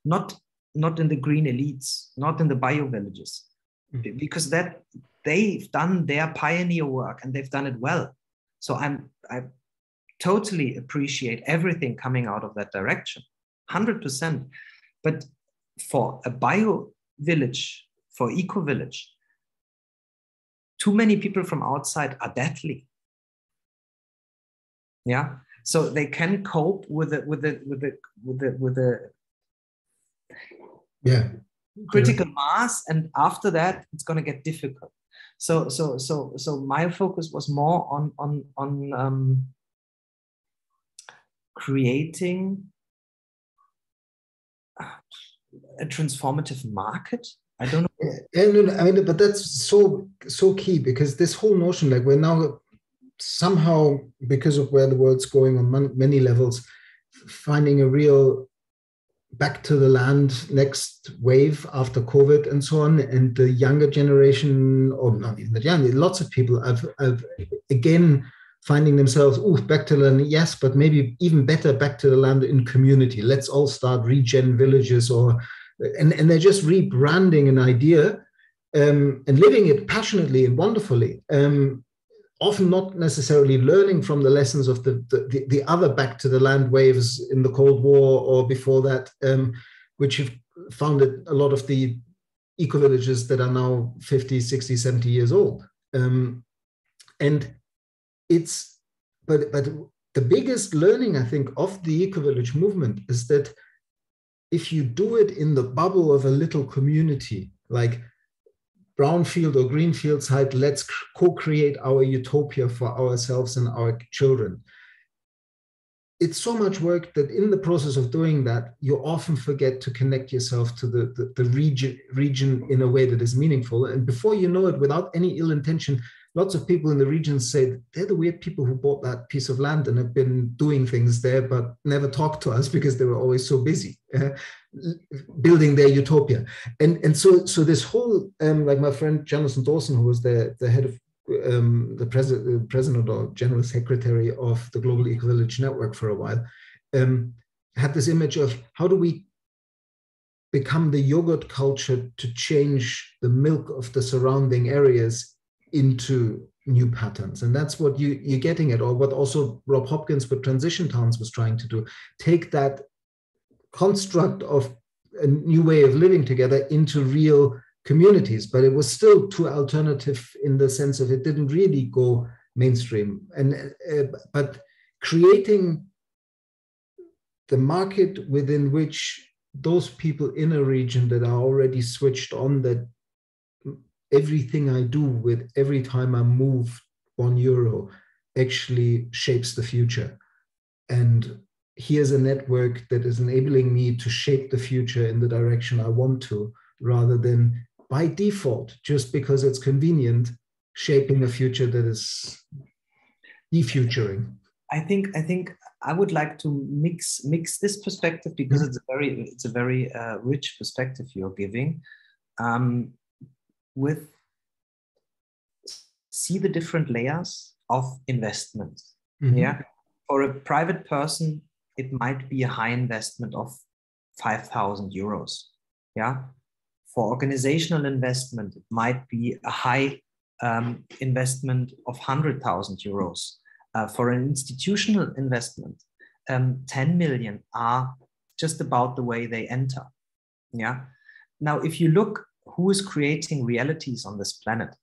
not in the green elites, not in the bio villages, because that they've done their pioneer work and they've done it well. So I totally appreciate everything coming out of that direction, 100%. But for a bio village, for eco village, too many people from outside are deadly. Yeah, so they can cope with the yeah, critical mass, and after that it's going to get difficult. So my focus was more on creating a transformative market. I don't know. Yeah, I mean, but that's so key, because this whole notion, like, we're now somehow, because of where the world's going on many levels, finding a real back to the land next wave after COVID and so on. And the younger generation, or not even the young, lots of people have again finding themselves, back to the land, yes, but maybe even better, back to the land in community. Let's all start regen villages, and they're just rebranding an idea and living it passionately and wonderfully. Often not necessarily learning from the lessons of the other back to the land waves in the Cold War or before that, which have founded a lot of the eco villages that are now 50, 60, 70 years old. And it's, but the biggest learning, I think, of the eco village movement is that if you do it in the bubble of a little community, like brownfield or greenfield site, let's co-create our utopia for ourselves and our children. It's so much work that in the process of doing that, you often forget to connect yourself to the region in a way that is meaningful. And before you know it, without any ill intention, lots of people in the region say they're the weird people who bought that piece of land and have been doing things there, but never talked to us because they were always so busy building their utopia. And so this whole, like my friend Jonathan Dawson, who was the head of the president or general secretary of the Global Eco Village Network for a while, had this image of how do we become the yogurt culture to change the milk of the surrounding areas into new patterns. And that's what you're getting at, or what also Rob Hopkins with Transition Towns was trying to do. Take that construct of a new way of living together into real communities, but it was still too alternative in the sense of it didn't really go mainstream. And but creating the market within which those people in a region that are already switched on, that everything I do with every time I move €1 actually shapes the future. And here's a network that is enabling me to shape the future in the direction I want to, rather than by default, just because it's convenient, shaping a future that is defuturing. I think I would like to mix this perspective, because it's a very rich perspective you're giving. With see the different layers of investment. Mm-hmm. Yeah, for a private person, it might be a high investment of €5,000. Yeah, for organizational investment, it might be a high investment of €100,000. For an institutional investment, 10 million are just about the way they enter. Yeah. Now, if you look who is creating realities on this planet,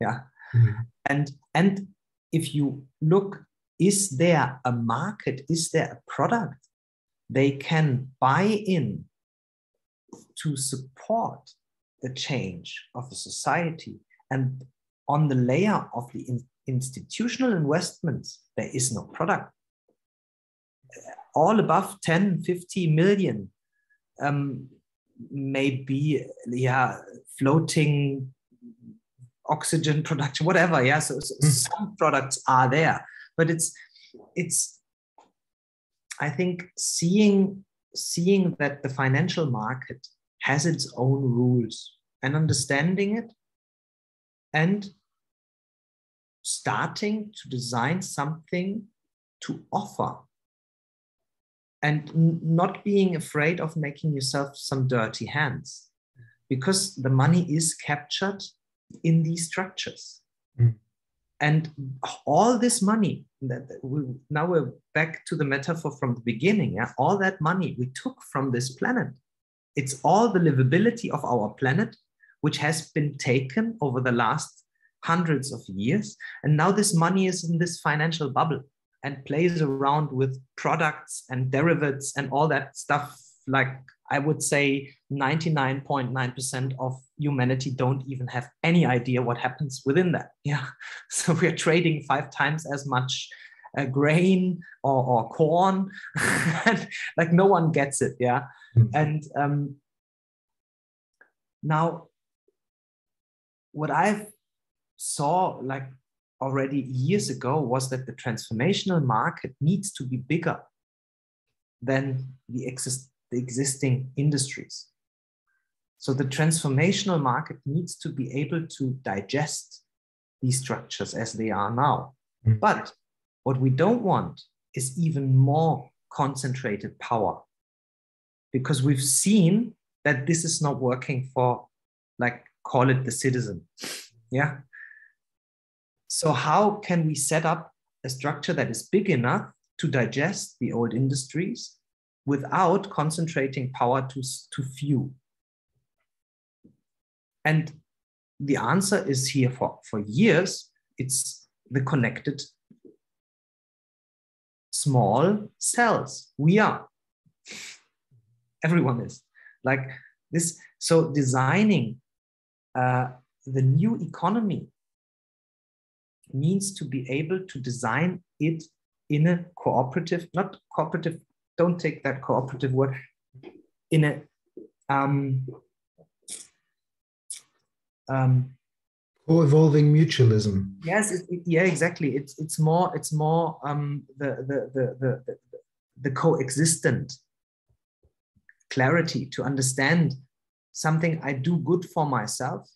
yeah, mm-hmm. and if you look, is there a market? Is there a product they can buy in to support the change of the society? And on the layer of the institutional investments, there is no product. All above 10, 50 million maybe, yeah, floating oxygen production, whatever. Yeah, so some products are there, but it's I think seeing that the financial market has its own rules and understanding it, and starting to design something to offer and not being afraid of making yourself some dirty hands, because the money is captured in these structures. And all this money, now we're back to the metaphor from the beginning. Yeah? All that money we took from this planet. It's all the livability of our planet, which has been taken over the last hundreds of years. And now this money is in this financial bubble and plays around with products and derivatives and all that stuff. Like, I would say 99.9% of humanity don't even have any idea what happens within that. Yeah. So we're trading 5 times as much grain or corn. Like, no one gets it. Yeah. And now what I've saw like already years ago was that the transformational market needs to be bigger than the existing industries. So the transformational market needs to be able to digest these structures as they are now. But what we don't want is even more concentrated power, because we've seen that this is not working for, like, call it the citizen. Yeah. So how can we set up a structure that is big enough to digest the old industries without concentrating power to few? And the answer is here for years. It's the connected small cells. We are. Everyone is. Like this. So designing the new economy means to be able to design it in a cooperative, not cooperative, don't take that cooperative word, in a co-evolving mutualism. Yes, yeah, exactly. It's more the coexistent clarity to understand something I do good for myself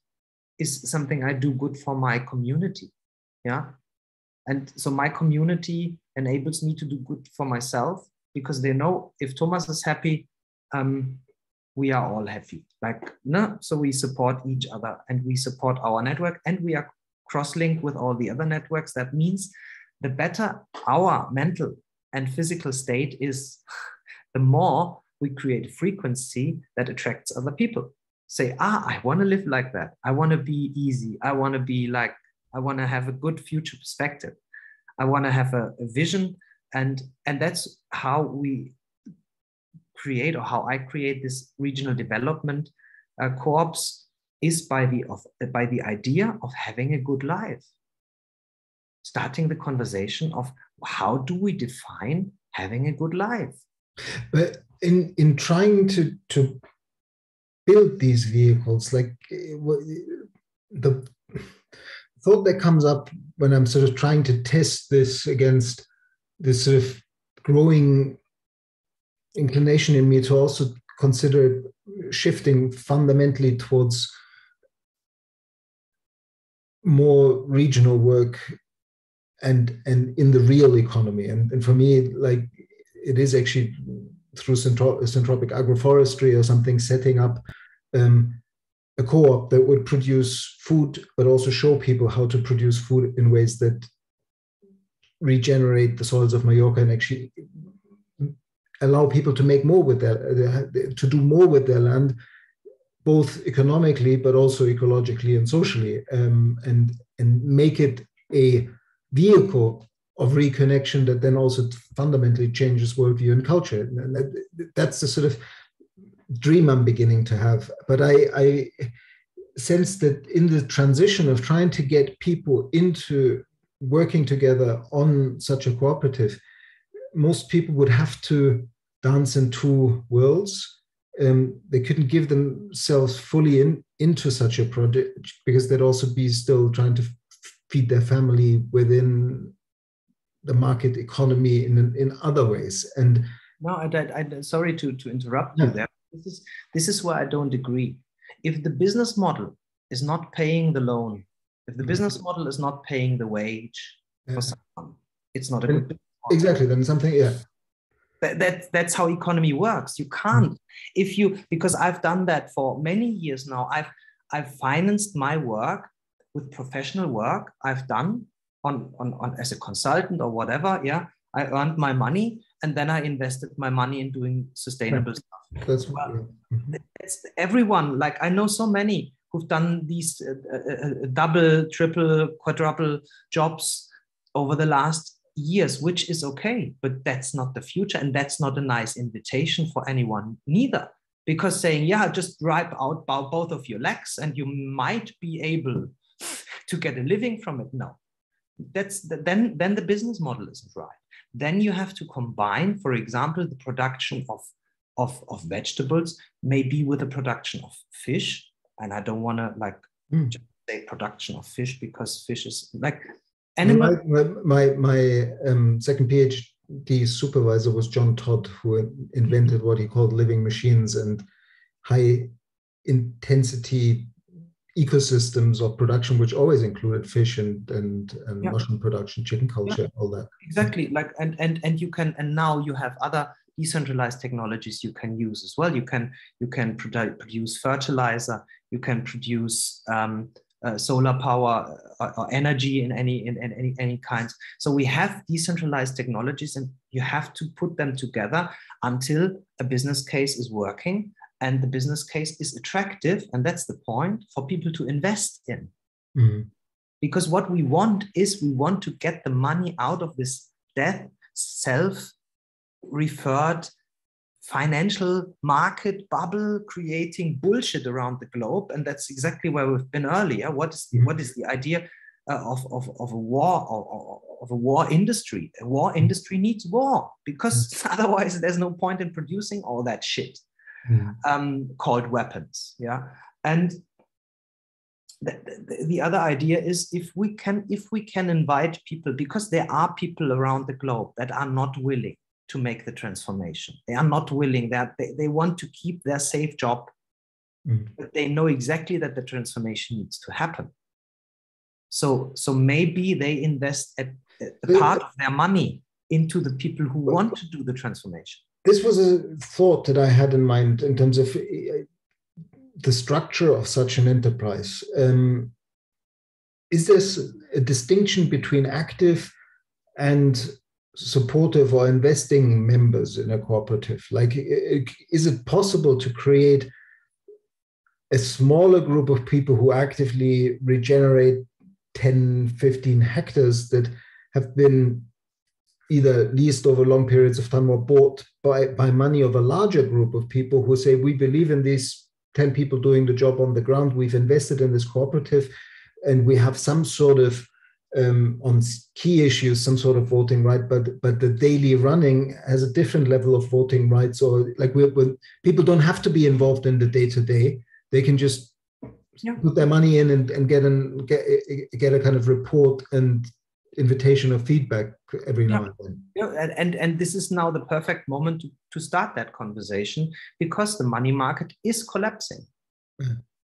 is something I do good for my community. Yeah. And so my community enables me to do good for myself, because they know if Thomas is happy, we are all happy. Like, no, so we support each other and we support our network, and we are cross-linked with all the other networks. That means the better our mental and physical state is, the more we create a frequency that attracts other people. Say, I want to live like that. I want to be easy. I want to be like, I want to have a good future perspective. I want to have a vision. And that's how we create, or how I create this regional development co-ops, is by the idea of having a good life. Starting the conversation of how do we define having a good life? But in trying to build these vehicles, like the thought that comes up when I'm sort of trying to test this against this sort of growing inclination in me to also consider shifting fundamentally towards more regional work and in the real economy. And for me, like, it is actually through syntropic agroforestry or something, setting up a co-op that would produce food, but also show people how to produce food in ways that regenerate the soils of Mallorca and actually allow people to make more with to do more with their land, both economically, but also ecologically and socially, and make it a vehicle of reconnection that then also fundamentally changes worldview and culture. And that's the sort of dream I'm beginning to have. But I sense that in the transition of trying to get people into working together on such a cooperative, most people would have to dance in two worlds. They couldn't give themselves fully into such a project, because they'd also be still trying to feed their family within the market economy in other ways. And no, I sorry to interrupt you there. This is where I don't agree. If the business model is not paying the loan, if the business model is not paying the wage for someone, it's not a good business model. Exactly, then something, yeah. That's how economy works. You can't, because I've done that for many years now. I've financed my work with professional work I've done on as a consultant or whatever. Yeah, I earned my money and then I invested my money in doing sustainable stuff. That's everyone. Like I know so many who've done these double, triple, quadruple jobs over the last years, which is okay, but that's not the future, and that's not a nice invitation for anyone neither. Because saying, yeah, just drive out both of your legs and you might be able to get a living from it. No, then the business model isn't right. Then you have to combine, for example, the production of vegetables, maybe with the production of fish. And I don't want to just say production of fish, because fish is like animal. My second PhD supervisor was John Todd, who invented what he called living machines and high intensity ecosystems of production, which always included fish and mushroom production, chicken culture, all that. Exactly. Like and you can, and now you have other decentralized technologies you can use as well. You can produce fertilizer. You can produce solar power or energy in any kinds. So we have decentralized technologies, and you have to put them together until a business case is working and the business case is attractive, and that's the point for people to invest in. Because what we want to get the money out of this death, self-referred financial market bubble creating bullshit around the globe. And that's exactly where we've been earlier. What is the idea of a war industry? A war industry needs war, because otherwise there's no point in producing all that shit called weapons. Yeah. And the other idea is if we can invite people, because there are people around the globe that are not willing to make the transformation. They are not willing, that they want to keep their safe job, but they know exactly that the transformation needs to happen. So maybe they invest a part of their money into the people who want to do the transformation. This was a thought that I had in mind in terms of the structure of such an enterprise. Is there a distinction between active and supportive or investing members in a cooperative? Like, is it possible to create a smaller group of people who actively regenerate 10, 15 hectares that have been either leased over long periods of time or bought by money of a larger group of people who say, we believe in these 10 people doing the job on the ground, we've invested in this cooperative, and we have some sort of on key issues, some sort of voting right, but the daily running has a different level of voting rights, or like people don't have to be involved in the day-to-day. They can just put their money in and get a kind of report and invitation of feedback every now and then. Yeah, and this is now the perfect moment to start that conversation, because the money market is collapsing.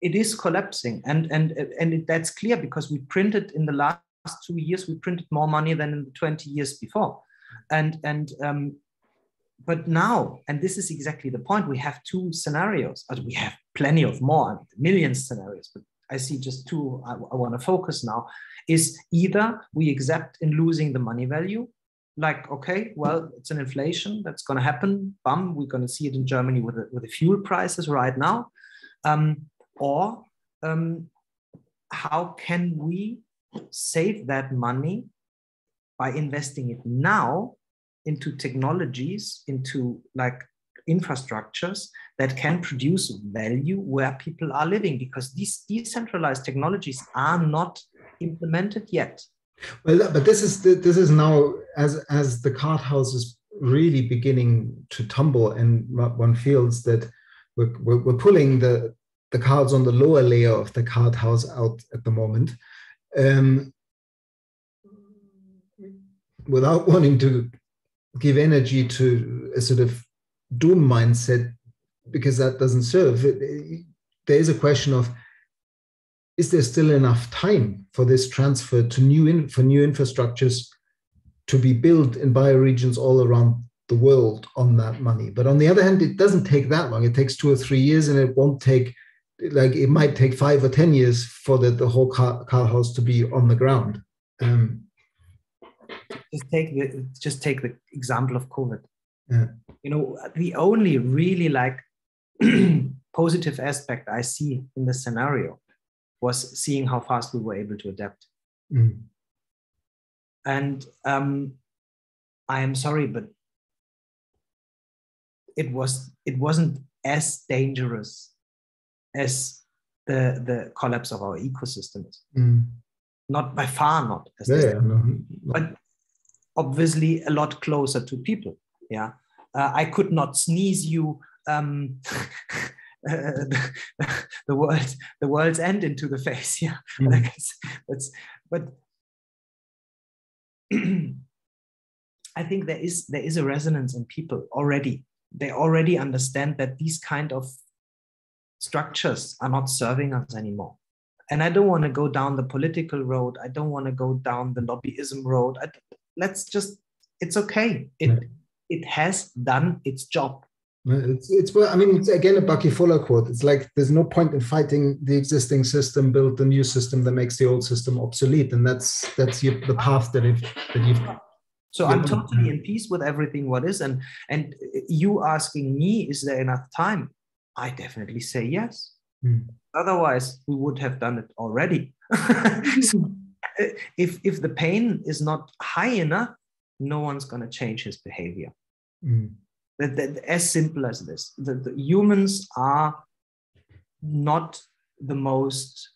It is collapsing, and that's clear, because we printed in the last 2 years, we printed more money than in the 20 years before. But now, and this is exactly the point, we have two scenarios. We have plenty of more, millions of scenarios, but I see just two I want to focus now. Is either we accept in losing the money value, like, okay, well, it's an inflation that's going to happen. Bum, we're going to see it in Germany with the fuel prices right now. Or how can we save that money by investing it now into technologies, into like infrastructures that can produce value where people are living, because these decentralized technologies are not implemented yet. Well, but this is now, as the cart house is really beginning to tumble, and one feels that we're pulling the cards on the lower layer of the cart house out at the moment. Without wanting to give energy to a sort of doom mindset, because that doesn't serve. There is a question of, is there still enough time for this transfer to new infrastructures to be built in bioregions all around the world on that money. But on the other hand, it doesn't take that long. It takes 2 or 3 years, and it won't take, like, it might take 5 or 10 years for the whole car house to be on the ground. Just take the example of COVID. Yeah. You know, the only really like positive aspect I see in the scenario was seeing how fast we were able to adapt. Mm. And I am sorry, but it wasn't as dangerous as the collapse of our ecosystems. Mm. Not by far, not as but obviously a lot closer to people. Yeah, I could not sneeze you the world's end into the face. Yeah, Mm. but I think there is a resonance in people already. They already understand that these kind of structures are not serving us anymore. And I don't want to go down the political road. I don't want to go down the lobbyism road. It's okay. It has done its job. It's I mean, it's again a Biocultural quote. It's like there's no point in fighting the existing system. Build the new system that makes the old system obsolete, and that's the path that you've. So I'm totally in peace with everything what is, and you asking me, is there enough time? I definitely say yes. Otherwise, we would have done it already. So if the pain is not high enough, no one's going to change his behavior. As simple as this. The humans are not the most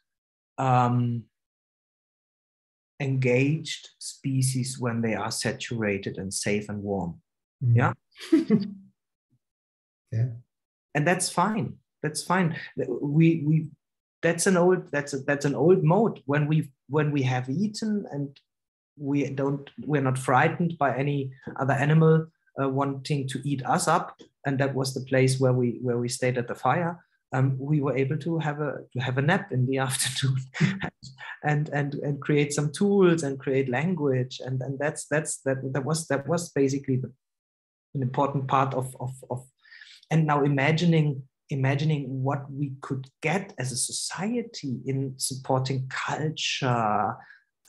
engaged species when they are saturated and safe and warm. Yeah. Yeah. And that's fine. That's fine. That's an old mode. When we have eaten and we're not frightened by any other animal wanting to eat us up, and that was the place where we stayed at the fire. We were able to have a nap in the afternoon, and create some tools and create language, and that was basically an important part of. And now imagining what we could get as a society in supporting culture,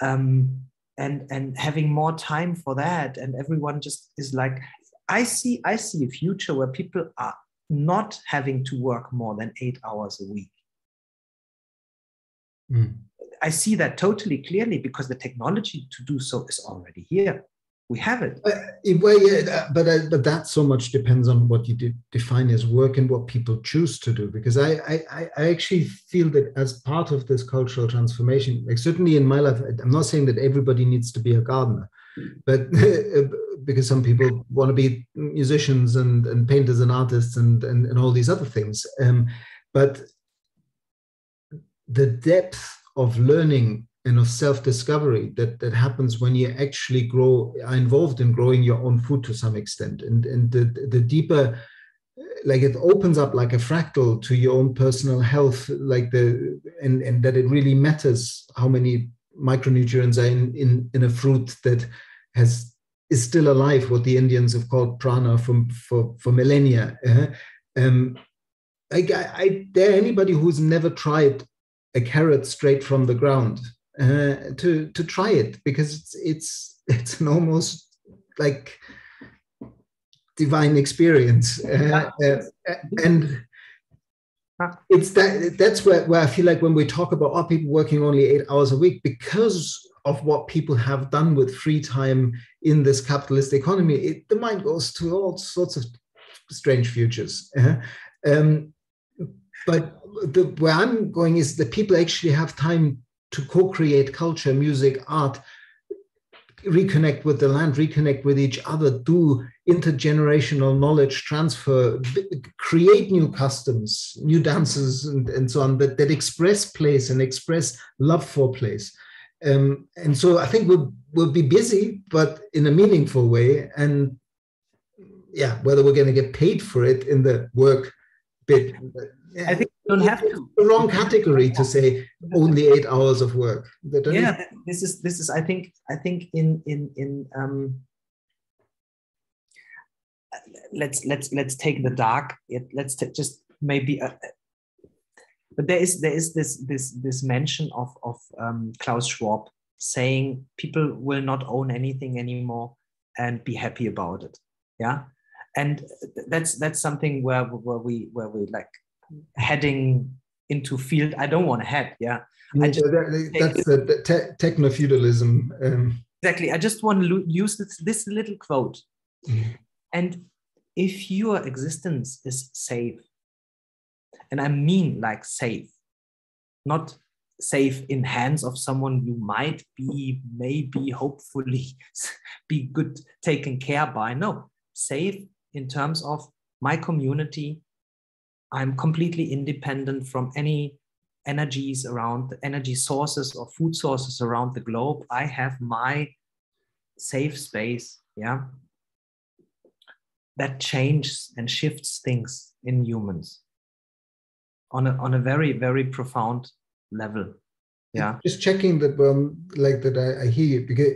and having more time for that, and everyone just is like, I see a future where people are not having to work more than 8 hours a week. I see that totally clearly because the technology to do so is already here. We have it. Well, yeah, but that so much depends on what you define as work and what people choose to do. Because I actually feel that as part of this cultural transformation, like certainly in my life, I'm not saying that everybody needs to be a gardener, but because some people want to be musicians and painters and artists and all these other things. But the depth of learning and of self-discovery that happens when you actually are involved in growing your own food to some extent, and the deeper, like it opens up like a fractal to your own personal health, like and that it really matters how many micronutrients are in a fruit that is still alive, what the Indians have called prana for millennia. Dare anybody who's never tried a carrot straight from the ground to try it, because it's an almost like divine experience, and it's that's where I feel like when we talk about people working only 8 hours a week because of what people have done with free time in this capitalist economy, the mind goes to all sorts of strange futures. But where I'm going is that people actually have time to co-create culture, music, art, reconnect with the land, reconnect with each other, do intergenerational knowledge transfer, create new customs, new dances, and so on, that express place and express love for place. And so I think we'll be busy, but in a meaningful way. And yeah, whether we're going to get paid for it in the work bit. Yeah, I think you don't have to. It's the wrong category to say only 8 hours of work. Yeah, this is. I think in let's take the dark. Let's just maybe. But there is this mention of Klaus Schwab saying people will not own anything anymore and be happy about it. Yeah, and that's something where we like heading into field I don't want to head. Yeah, that's the techno-feudalism. Exactly. I just want to use this little quote. And if your existence is safe, and I mean like safe, not safe in hands of someone you might be, maybe, hopefully be good taken care by. No, safe in terms of my community. I'm completely independent from any energies around, energy sources or food sources around the globe. I have my safe space. Yeah. That changes and shifts things in humans on a very, very profound level. Yeah. Just checking that, like that, I hear you, because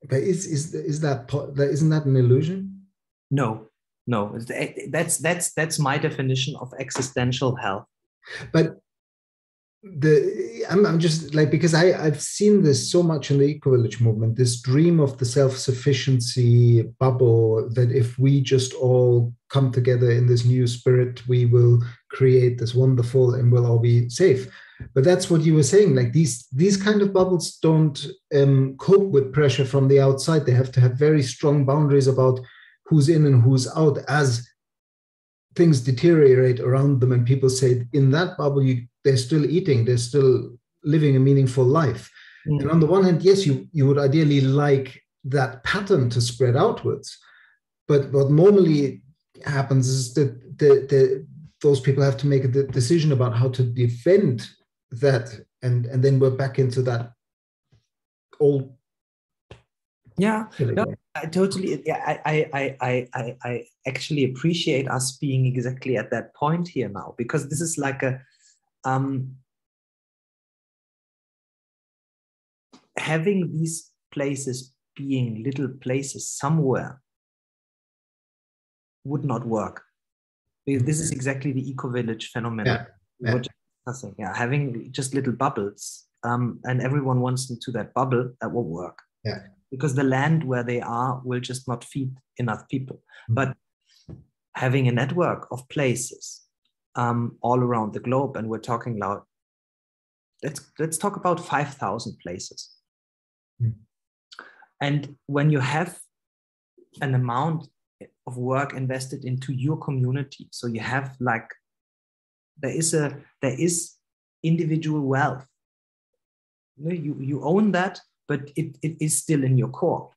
but isn't that an illusion? No. That's my definition of existential health. But I'm just like, because I've seen this so much in the eco-village movement, this dream of the self-sufficiency bubble, that if we just all come together in this new spirit, we will create this wonderful and we'll all be safe. But that's what you were saying, like these kind of bubbles don't cope with pressure from the outside. They have to have very strong boundaries about who's in and who's out as things deteriorate around them, and people say in that bubble they're still eating, they're still living a meaningful life. And on the one hand, yes, you would ideally like that pattern to spread outwards, but what normally happens is that those people have to make a decision about how to defend that, and then we're back into that old. Yeah, no, I totally. Yeah, I actually appreciate us being exactly at that point here now, because this is like a having these places being little places somewhere would not work. This is exactly the eco-village phenomenon. Yeah, having just little bubbles, and everyone wants into that bubble, that won't work. Yeah. Because the land where they are will just not feed enough people. But having a network of places all around the globe, and we're talking about, let's talk about 5,000 places. And when you have an amount of work invested into your community, so you have like, there is individual wealth. You own that, but it is still in your corp,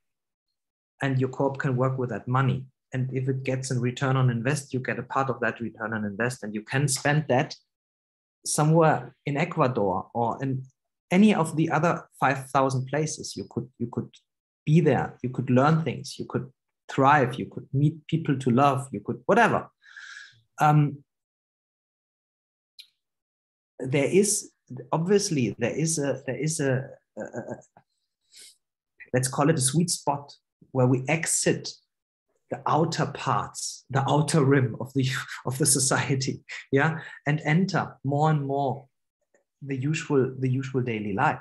and your corp can work with that money. And if it gets a return on invest, you get a part of that return on invest, and you can spend that somewhere in Ecuador or in any of the other 5,000 places. You could be there, you could learn things, you could thrive, you could meet people to love, you could whatever. There is a let's call it a sweet spot where we exit the outer parts, the outer rim of the society, yeah, and enter more and more the usual daily life,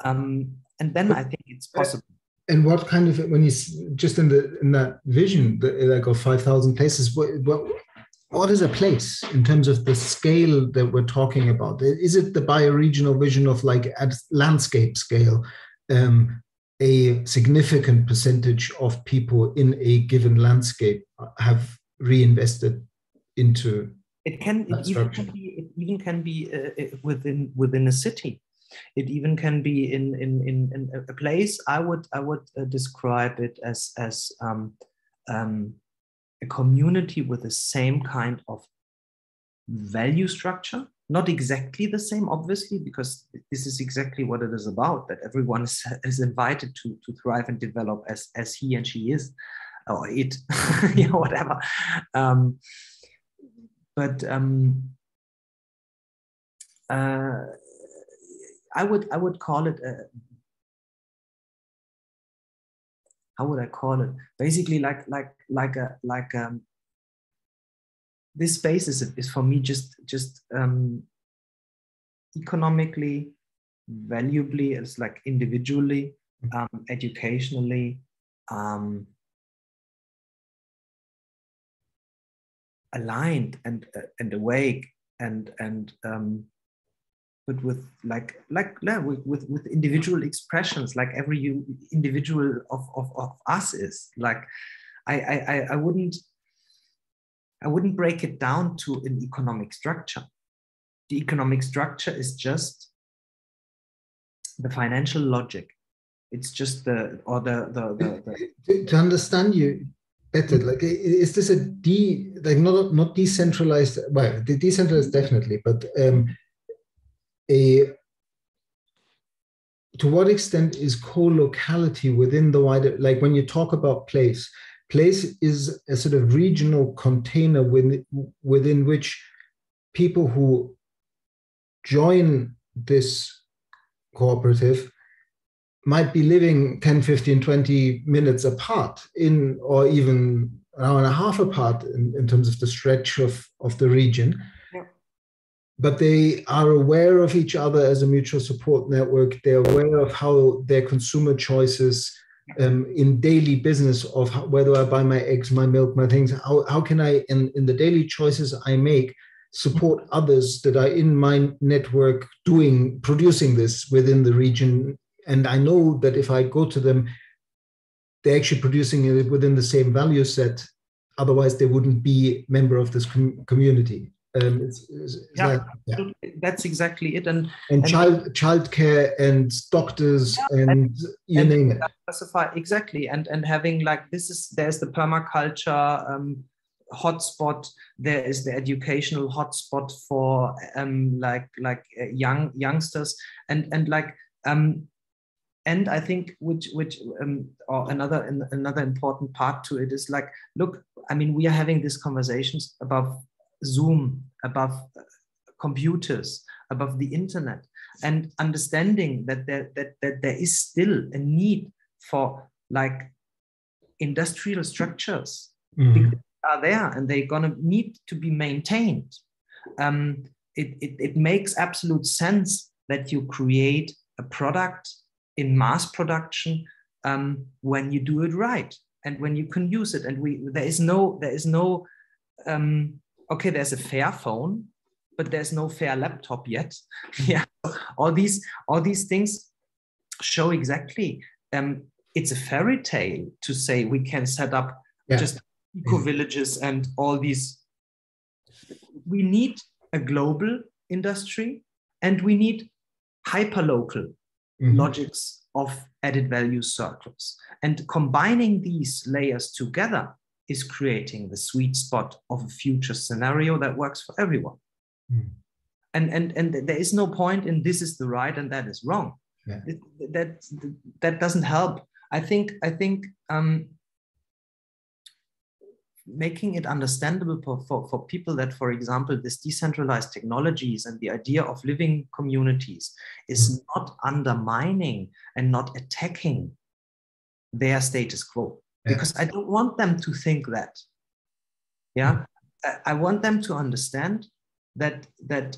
and then I think it's possible. And what kind of, when you just in that vision, like of 5,000 places, what is a place in terms of the scale that we're talking about? Is it the bioregional vision of like at landscape scale, a significant percentage of people in a given landscape have reinvested into it even can be within a city. It even can be in a place. I would describe it as a community with the same kind of value structure. Not exactly the same, obviously, because this is exactly what it is about, that everyone is invited to thrive and develop as he and she is, or it, whatever. I would call it how would I call it? Basically, this space is for me just economically, valuably, it's like individually, educationally, aligned and awake and but with with individual expressions, like every individual of us is. Like I wouldn't break it down to an economic structure. The economic structure is just the financial logic. It's just to understand you better. Like, is this not decentralized? Well, the decentralized definitely, but to what extent is co-locality within the wider? Like when you talk about place is a sort of regional container within which people who join this cooperative might be living 10, 15, 20 minutes apart or even an hour and a half apart in terms of the stretch of the region. Yeah. But they are aware of each other as a mutual support network. They're aware of how their consumer choices in daily business of where do I buy my eggs, my milk, my things, how can I, in the daily choices I make, support others that are in my network producing this within the region. And I know that if I go to them, they're actually producing it within the same value set. Otherwise, they wouldn't be a member of this community. That's exactly it. And childcare and doctors and you name it. Exactly. And having there's the permaculture hotspot. There is the educational hotspot for youngsters and I think or another important part to it is look, I mean, we are having these conversations above Zoom, above computers, above the internet, and understanding that there is still a need for industrial structures. Mm-hmm. Are there and they're gonna need to be maintained. It makes absolute sense that you create a product in mass production when you do it right and when you can use it. And there is no okay, there's a fair phone, but there's no fair laptop yet. Yeah, all these things show exactly. It's a fairy tale to say we can set up just eco villages and all these. We need a global industry and we need hyperlocal logics of added value circles. And combining these layers together is creating the sweet spot of a future scenario that works for everyone. And there is no point in this is the right and that is wrong. Yeah. That doesn't help. I think making it understandable for people that, for example, this decentralized technologies and the idea of living communities is not undermining and not attacking their status quo. Yeah. Because I don't want them to think that. Yeah, I want them to understand that there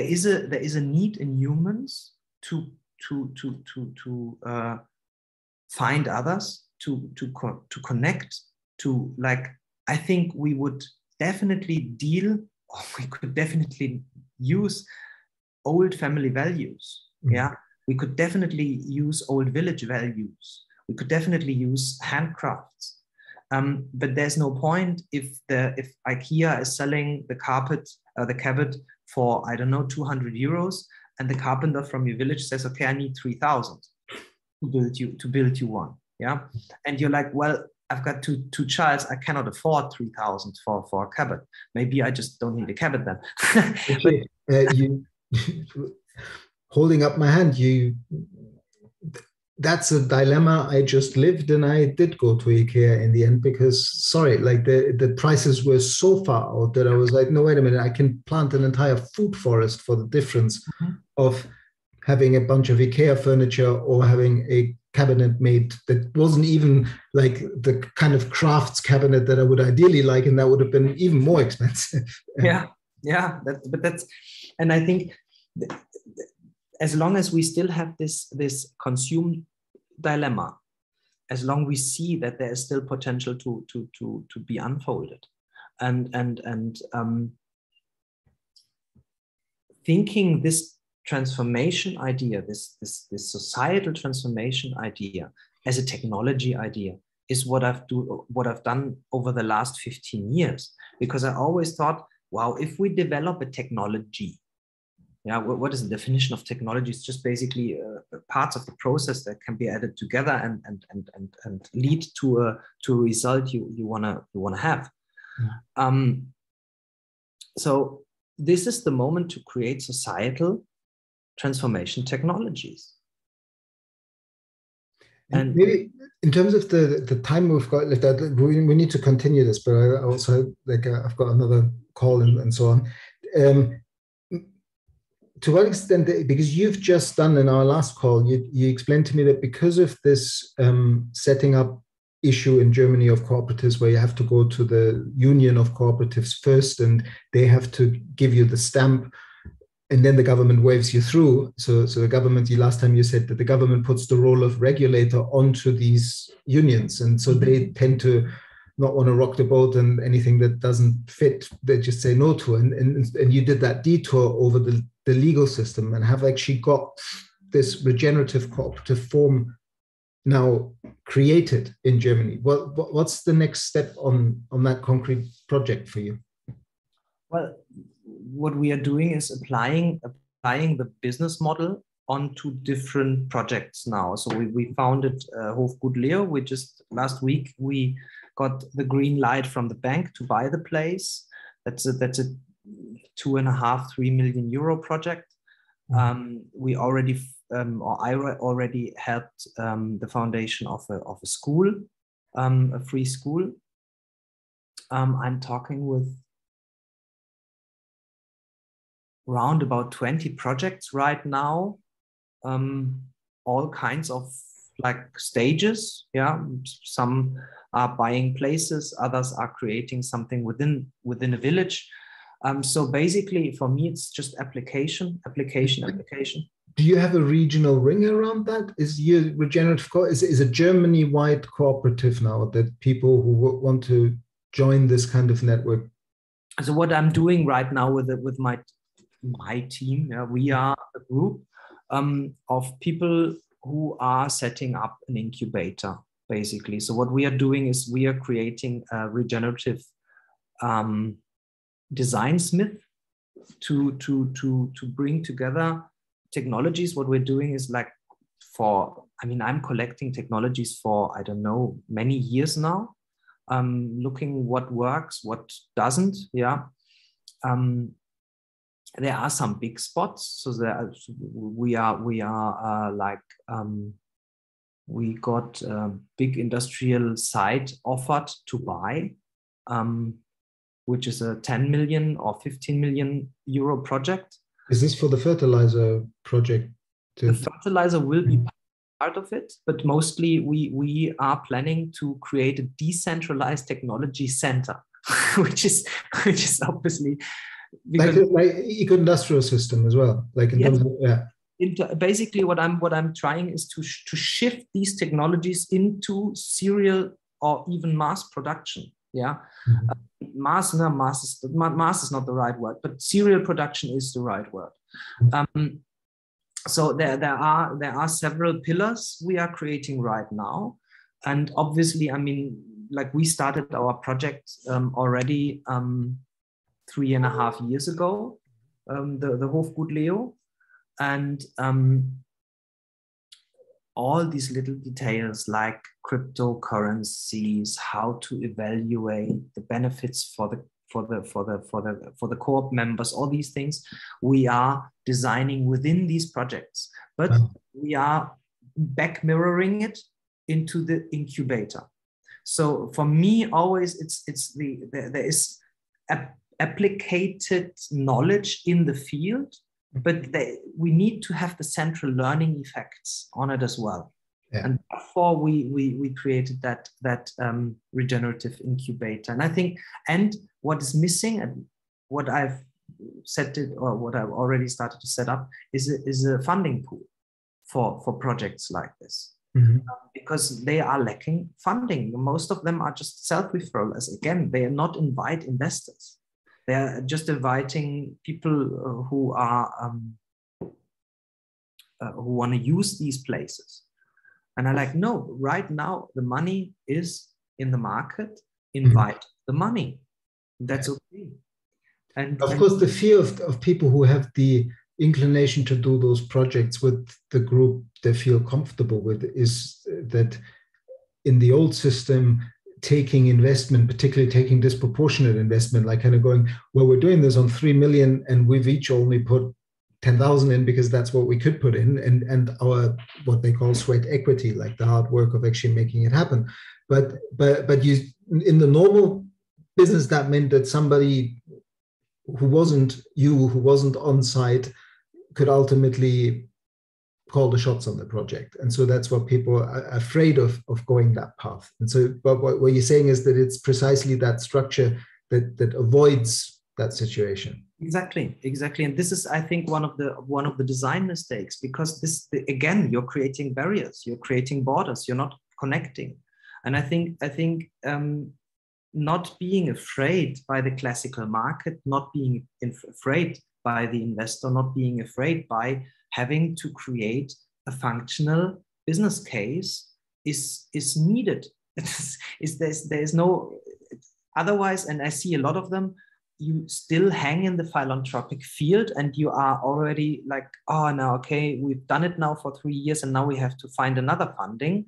is a need in humans to find others, to connect, to I think we would definitely we could definitely use old family values. Yeah, we could definitely use old village values. We could definitely use handcrafts. But there's no point if IKEA is selling the cabinet for, I don't know, 200 euros, and the carpenter from your village says, okay, I need 3,000 to build you one. Yeah. And you're like, well, I've got two childs. I cannot afford 3,000 for a cabinet. Maybe I just don't need a cabinet then. You holding up my hand, that's a dilemma I just lived, and I did go to IKEA in the end because, sorry, the prices were so far out that I was like, no, wait a minute, I can plant an entire food forest for the difference of having a bunch of IKEA furniture or having a cabinet made that wasn't even like the kind of crafts cabinet that I would ideally like, and that would have been even more expensive. And I think as long as we still have this consume dilemma, as long we see that there is still potential to be unfolded, and thinking this transformation idea, this societal transformation idea as a technology idea is what I've done over the last 15 years. Because I always thought, wow, if we develop a technology, what is the definition of technology? It's just basically parts of the process that can be added together and lead to a result you wanna have. Yeah. So this is the moment to create societal transformation technologies. And maybe in terms of the time we've got left, we need to continue this, but I also I've got another call and so on. To what extent, because you've just done in our last call, you explained to me that because of this setting up issue in Germany of cooperatives, where you have to go to the union of cooperatives first, and they have to give you the stamp, and then the government waves you through. So the government, last time you said that the government puts the role of regulator onto these unions, and so they tend to not want to rock the boat, and anything that doesn't fit, they just say no to. And you did that detour over the legal system and have actually got this regenerative cooperative form now created in Germany. What's the next step on that concrete project for you? Well, what we are doing is applying the business model onto different projects now. So we founded Hofgut. We just last week we got the green light from the bank to buy the place. That's a 2.5-3 million euro project. We already I already helped the foundation of a school, a free school. I'm talking with around about 20 projects right now, all kinds of like stages. Yeah, some are buying places, others are creating something within a village. So basically, for me, it's just application. Do you have a regional ring around that? Is your regenerative is a Germany-wide cooperative now that people who want to join this kind of network? So what I'm doing right now with my team, we are a group of people who are setting up an incubator, basically. So what we are doing is we are creating a regenerative design smith to bring together technologies. What we're doing is like I'm collecting technologies for, I don't know, many years now, looking what works, what doesn't. Yeah. There are some big spots. So we got a big industrial site offered to buy, which is a 10 million or 15 million euro project. Is this for the fertilizer project? The fertilizer will be part of it, but mostly we are planning to create a decentralized technology center, which is obviously like eco-industrial system as well, like in terms of, basically what I'm trying is to shift these technologies into serial or even mass production. Yeah. Mass is not the right word, but serial production is the right word. So there are several pillars we are creating right now, and obviously, like we started our project already 3.5 years ago, the Hofgut, and all these little details like cryptocurrencies, how to evaluate the benefits for the co-op members, all these things we are designing within these projects, but we are back mirroring it into the incubator. So for me, always there is applicated knowledge in the field, but we need to have the central learning effects on it as well. Yeah. And therefore we created that regenerative incubator. And I think, and what is missing, and what I've set it, or what I've already started to set up, is a funding pool for projects like this. Mm-hmm. Because they are lacking funding. Most of them are just self-referral. As again, they are not invite investors. They are just inviting people who are who want to use these places. And I like, no, right now the money is in the market. Invite the money. That's okay. And of course, the fear of people who have the inclination to do those projects with the group they feel comfortable with is that in the old system, taking investment, particularly taking disproportionate investment, like kind of going, well, we're doing this on 3 million and we've each only put 10,000 in because that's what we could put in, and our what they call sweat equity, like the hard work of actually making it happen. But you, in the normal business, that meant that somebody who wasn't on site could ultimately call the shots on the project. And so that's what people are afraid of going that path. And so, but what you're saying is that it's precisely that structure that avoids that situation. Exactly. And this is, I think, one of the design mistakes, because this, again, you're creating barriers, you're creating borders, you're not connecting. And I think not being afraid by the classical market, not being afraid by the investor, not being afraid by having to create a functional business case is needed. There's no otherwise, and I see a lot of them. You still hang in the philanthropic field, and you are already like, oh, now okay, we've done it now for 3 years, and now we have to find another funding.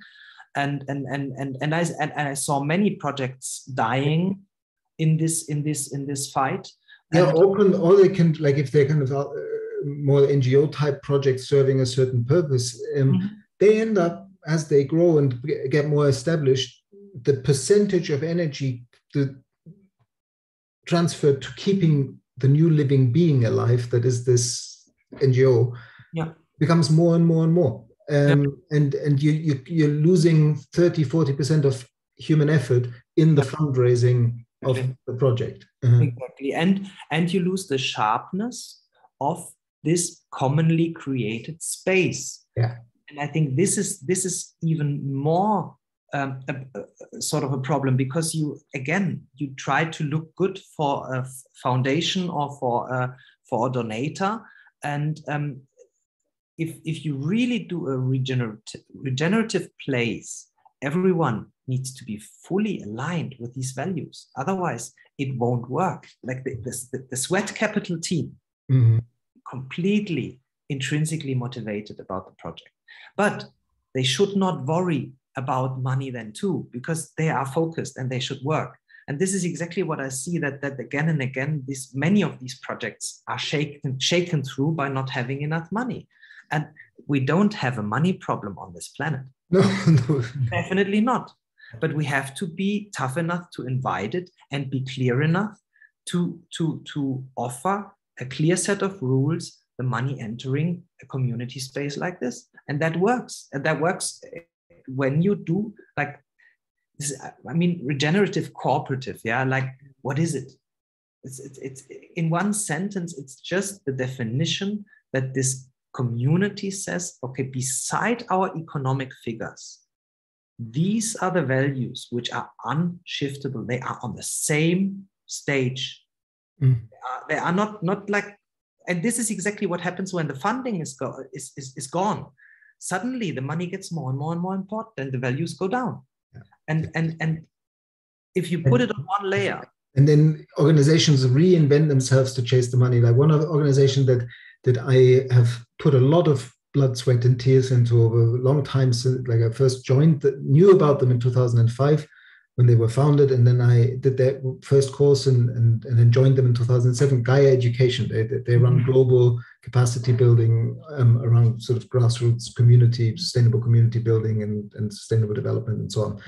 And I saw many projects dying in this fight. Yeah, or they can, like, if they're kind of more NGO type projects serving a certain purpose, they end up, as they grow and get more established, the percentage of energy transferred to keeping the new living being alive, that is this NGO, becomes more and more and more. And you're losing 30-40% of human effort in the fundraising of the project. Exactly. And you lose the sharpness of this commonly created space. Yeah. And I think this is even more sort of a problem, because you try to look good for a foundation or for a donator, and if you really do a regenerative place, everyone needs to be fully aligned with these values. Otherwise, it won't work. Like the sweat capital team, completely intrinsically motivated about the project. But they should not worry about money then too, because they are focused and they should work. And this is exactly what I see, that again and again, many of these projects are shaken through by not having enough money. And we don't have a money problem on this planet. No. Definitely not. But we have to be tough enough to invite it and be clear enough to offer a clear set of rules, the money entering a community space like this. And that works. And that works when you do, like, this, I mean, regenerative cooperative. Yeah, like, what is it? It's in one sentence, it's just the definition that this community says, okay, beside our economic figures, these are the values which are unshiftable. They are on the same stage. They are not like, and this is exactly what happens when the funding is gone. Suddenly the money gets more and more and more important, and the values go down. Yeah. And if you put it on one layer, and then organizations reinvent themselves to chase the money. Like one of the organizations that I have put a lot of blood, sweat, and tears into over a long time since, like, I first knew about them in 2005 when they were founded, and then I did their first course and then joined them in 2007. Gaia Education. They run global capacity building around sort of grassroots community, sustainable community building and sustainable development and so on.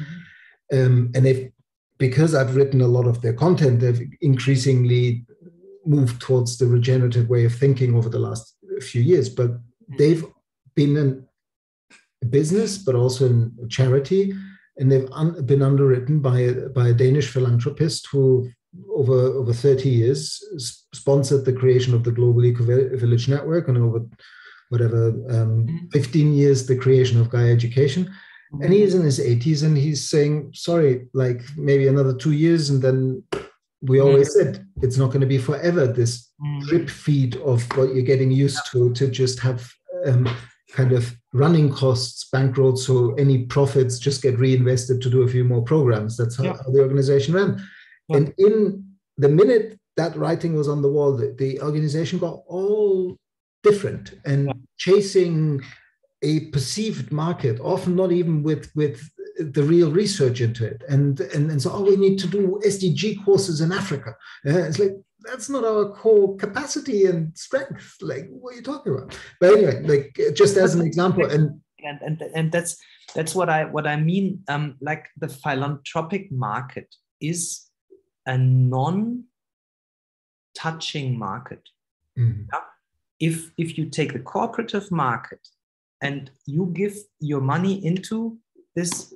And they've, because I've written a lot of their content, they've increasingly moved towards the regenerative way of thinking over the last few years. But they've been business, but also in charity. And they've been underwritten by a Danish philanthropist who, over 30 years, sponsored the creation of the Global Eco Village Network, and over 15 years, the creation of Gaia Education. And he's in his 80s, and he's saying, sorry, like maybe another 2 years, and then we always said it's not going to be forever, this drip feed of what you're getting used to just have kind of running costs bankrolled, so any profits just get reinvested to do a few more programs. That's how the organization ran. And in the minute that writing was on the wall, the organization got all different and chasing a perceived market, often not even with the real research into it. And so, we need to do SDG courses in Africa. It's like, that's not our core capacity and strength. Like, what are you talking about? But anyway, like, just as an example, and that's what I mean. Like, the philanthropic market is a non-touching market. If you take the cooperative market and you give your money into this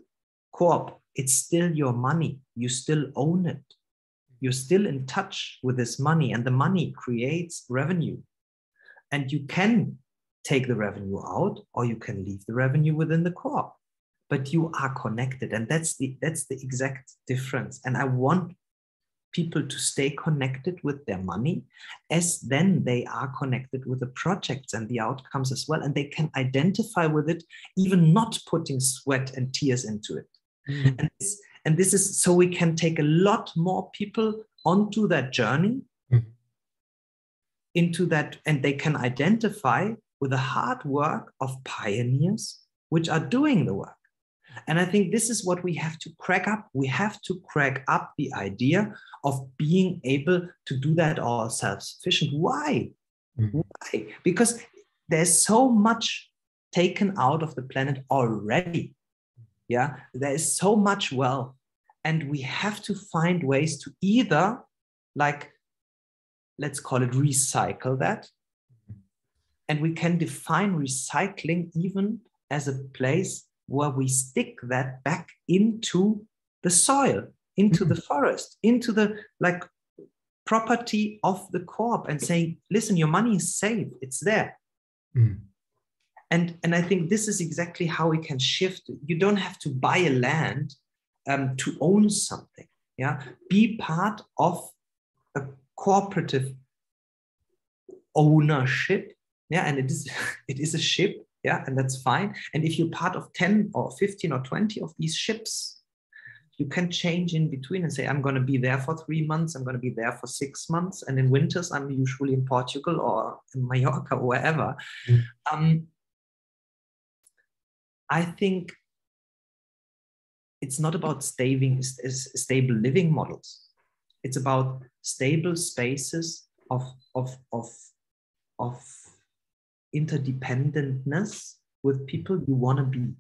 co-op, it's still your money. You still own it. You're still in touch with this money, and the money creates revenue. And you can take the revenue out, or you can leave the revenue within the co-op, but you are connected. And that's the exact difference. And I want people to stay connected with their money, as then they are connected with the projects and the outcomes as well. And they can identify with it, even not putting sweat and tears into it. And this is so we can take a lot more people onto that journey, into that, and they can identify with the hard work of pioneers which are doing the work. And I think this is what we have to crack up. We have to crack up the idea of being able to do that all self-sufficient. Why? Why? Because there's so much taken out of the planet already. Yeah, there is so much wealth, and we have to find ways to either, like, let's call it recycle that. And we can define recycling even as a place where we stick that back into the soil, into the forest, into the property of the co-op, and say, listen, your money is safe, it's there. And I think this is exactly how we can shift. You don't have to buy a land to own something. Yeah, be part of a cooperative ownership. Yeah, and it is a ship. Yeah, and that's fine. And if you're part of 10 or 15 or 20 of these ships, you can change in between and say, I'm going to be there for 3 months. I'm going to be there for 6 months. And in winters, I'm usually in Portugal or in Mallorca or wherever. I think it's not about stable living models. It's about stable spaces of interdependentness with people you want to be.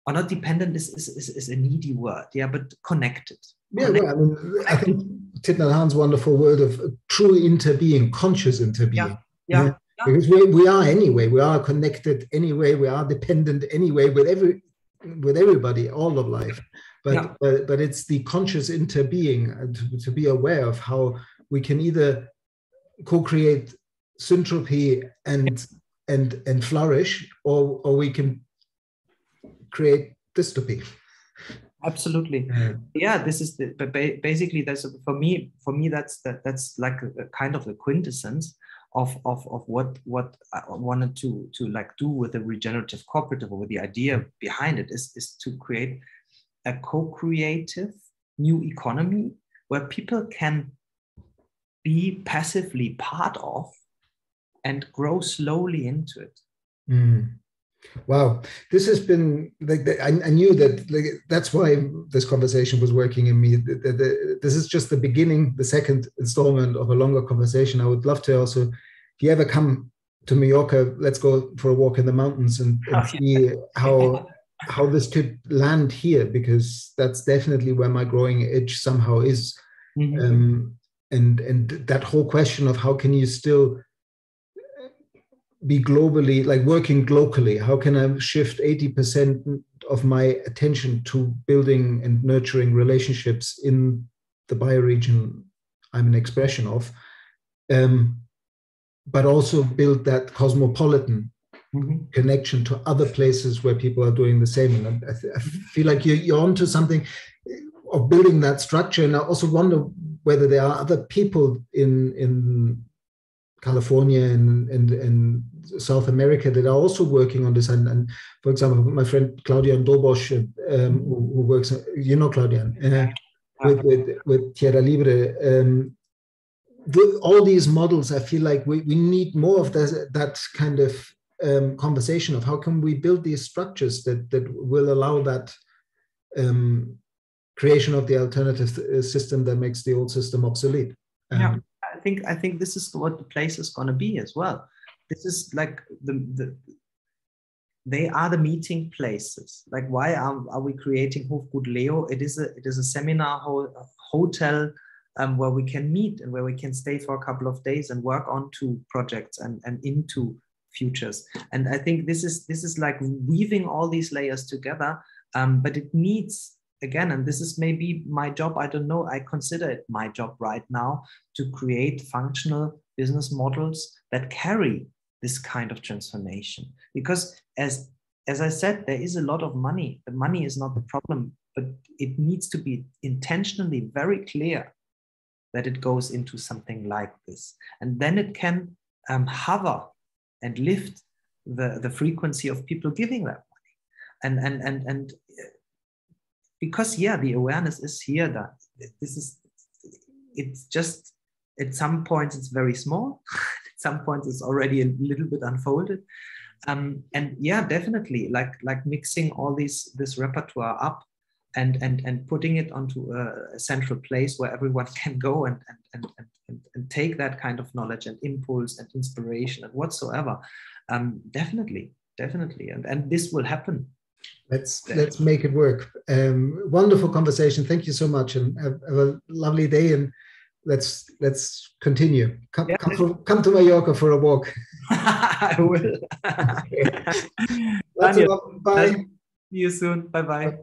Or not dependent is a needy word, yeah, but connected. Yeah, well, I mean, I think Thich Hann's wonderful word of true interbeing, conscious interbeing. Yeah. Because we are anyway, we are connected anyway, we are dependent anyway with everybody, all of life. But it's the conscious interbeing, to be aware of how we can either co-create syntropy and flourish, or we can create dystopy. Absolutely. This is basically that's for me that's like a kind of the quintessence of what I wanted to do with the regenerative cooperative, or with the idea behind it is to create a co-creative new economy where people can be passively part of and grow slowly into it. Wow, this has been I knew that that's why this conversation was working in me. This is just the beginning, the second installment of a longer conversation. I would love to also, if you ever come to Mallorca, let's go for a walk in the mountains and see how this could land here, because that's definitely where my growing itch somehow is. And that whole question of how can you still be globally, like working locally? How can I shift 80% of my attention to building and nurturing relationships in the bioregion I'm an expression of, but also build that cosmopolitan connection to other places where people are doing the same? And I feel like you're onto something of building that structure. And I also wonder whether there are other people in California and South America that are also working on this. And for example, my friend Claudian Dobosch, who works, you know, Claudian, with Tierra Libre. All these models, I feel like we need more of that kind of conversation of how can we build these structures that will allow that creation of the alternative system that makes the old system obsolete. Yeah, I think this is what the place is going to be as well. This is like they are the meeting places. Like, why are we creating Hofgut Leo? It is a seminar hotel where we can meet and where we can stay for a couple of days and work on to projects and into futures. And I think this is like weaving all these layers together. But it needs, again, and this is maybe my job, I don't know, I consider it my job right now to create functional business models that carry this kind of transformation. Because as I said, there is a lot of money. The money is not the problem, but it needs to be intentionally very clear that it goes into something like this. And then it can hover and lift the frequency of people giving that money. And because, yeah, the awareness is here that it's just, at some points it's very small, at some points it's already a little bit unfolded. And yeah, definitely like mixing all this repertoire up and putting it onto a central place where everyone can go and take that kind of knowledge and impulse and inspiration and whatsoever. Definitely. And this will happen. Let's make it work. Wonderful conversation. Thank you so much, and have a lovely day. And let's continue. Come to Mallorca for a walk. I will. Okay. Bye. See you soon. Bye.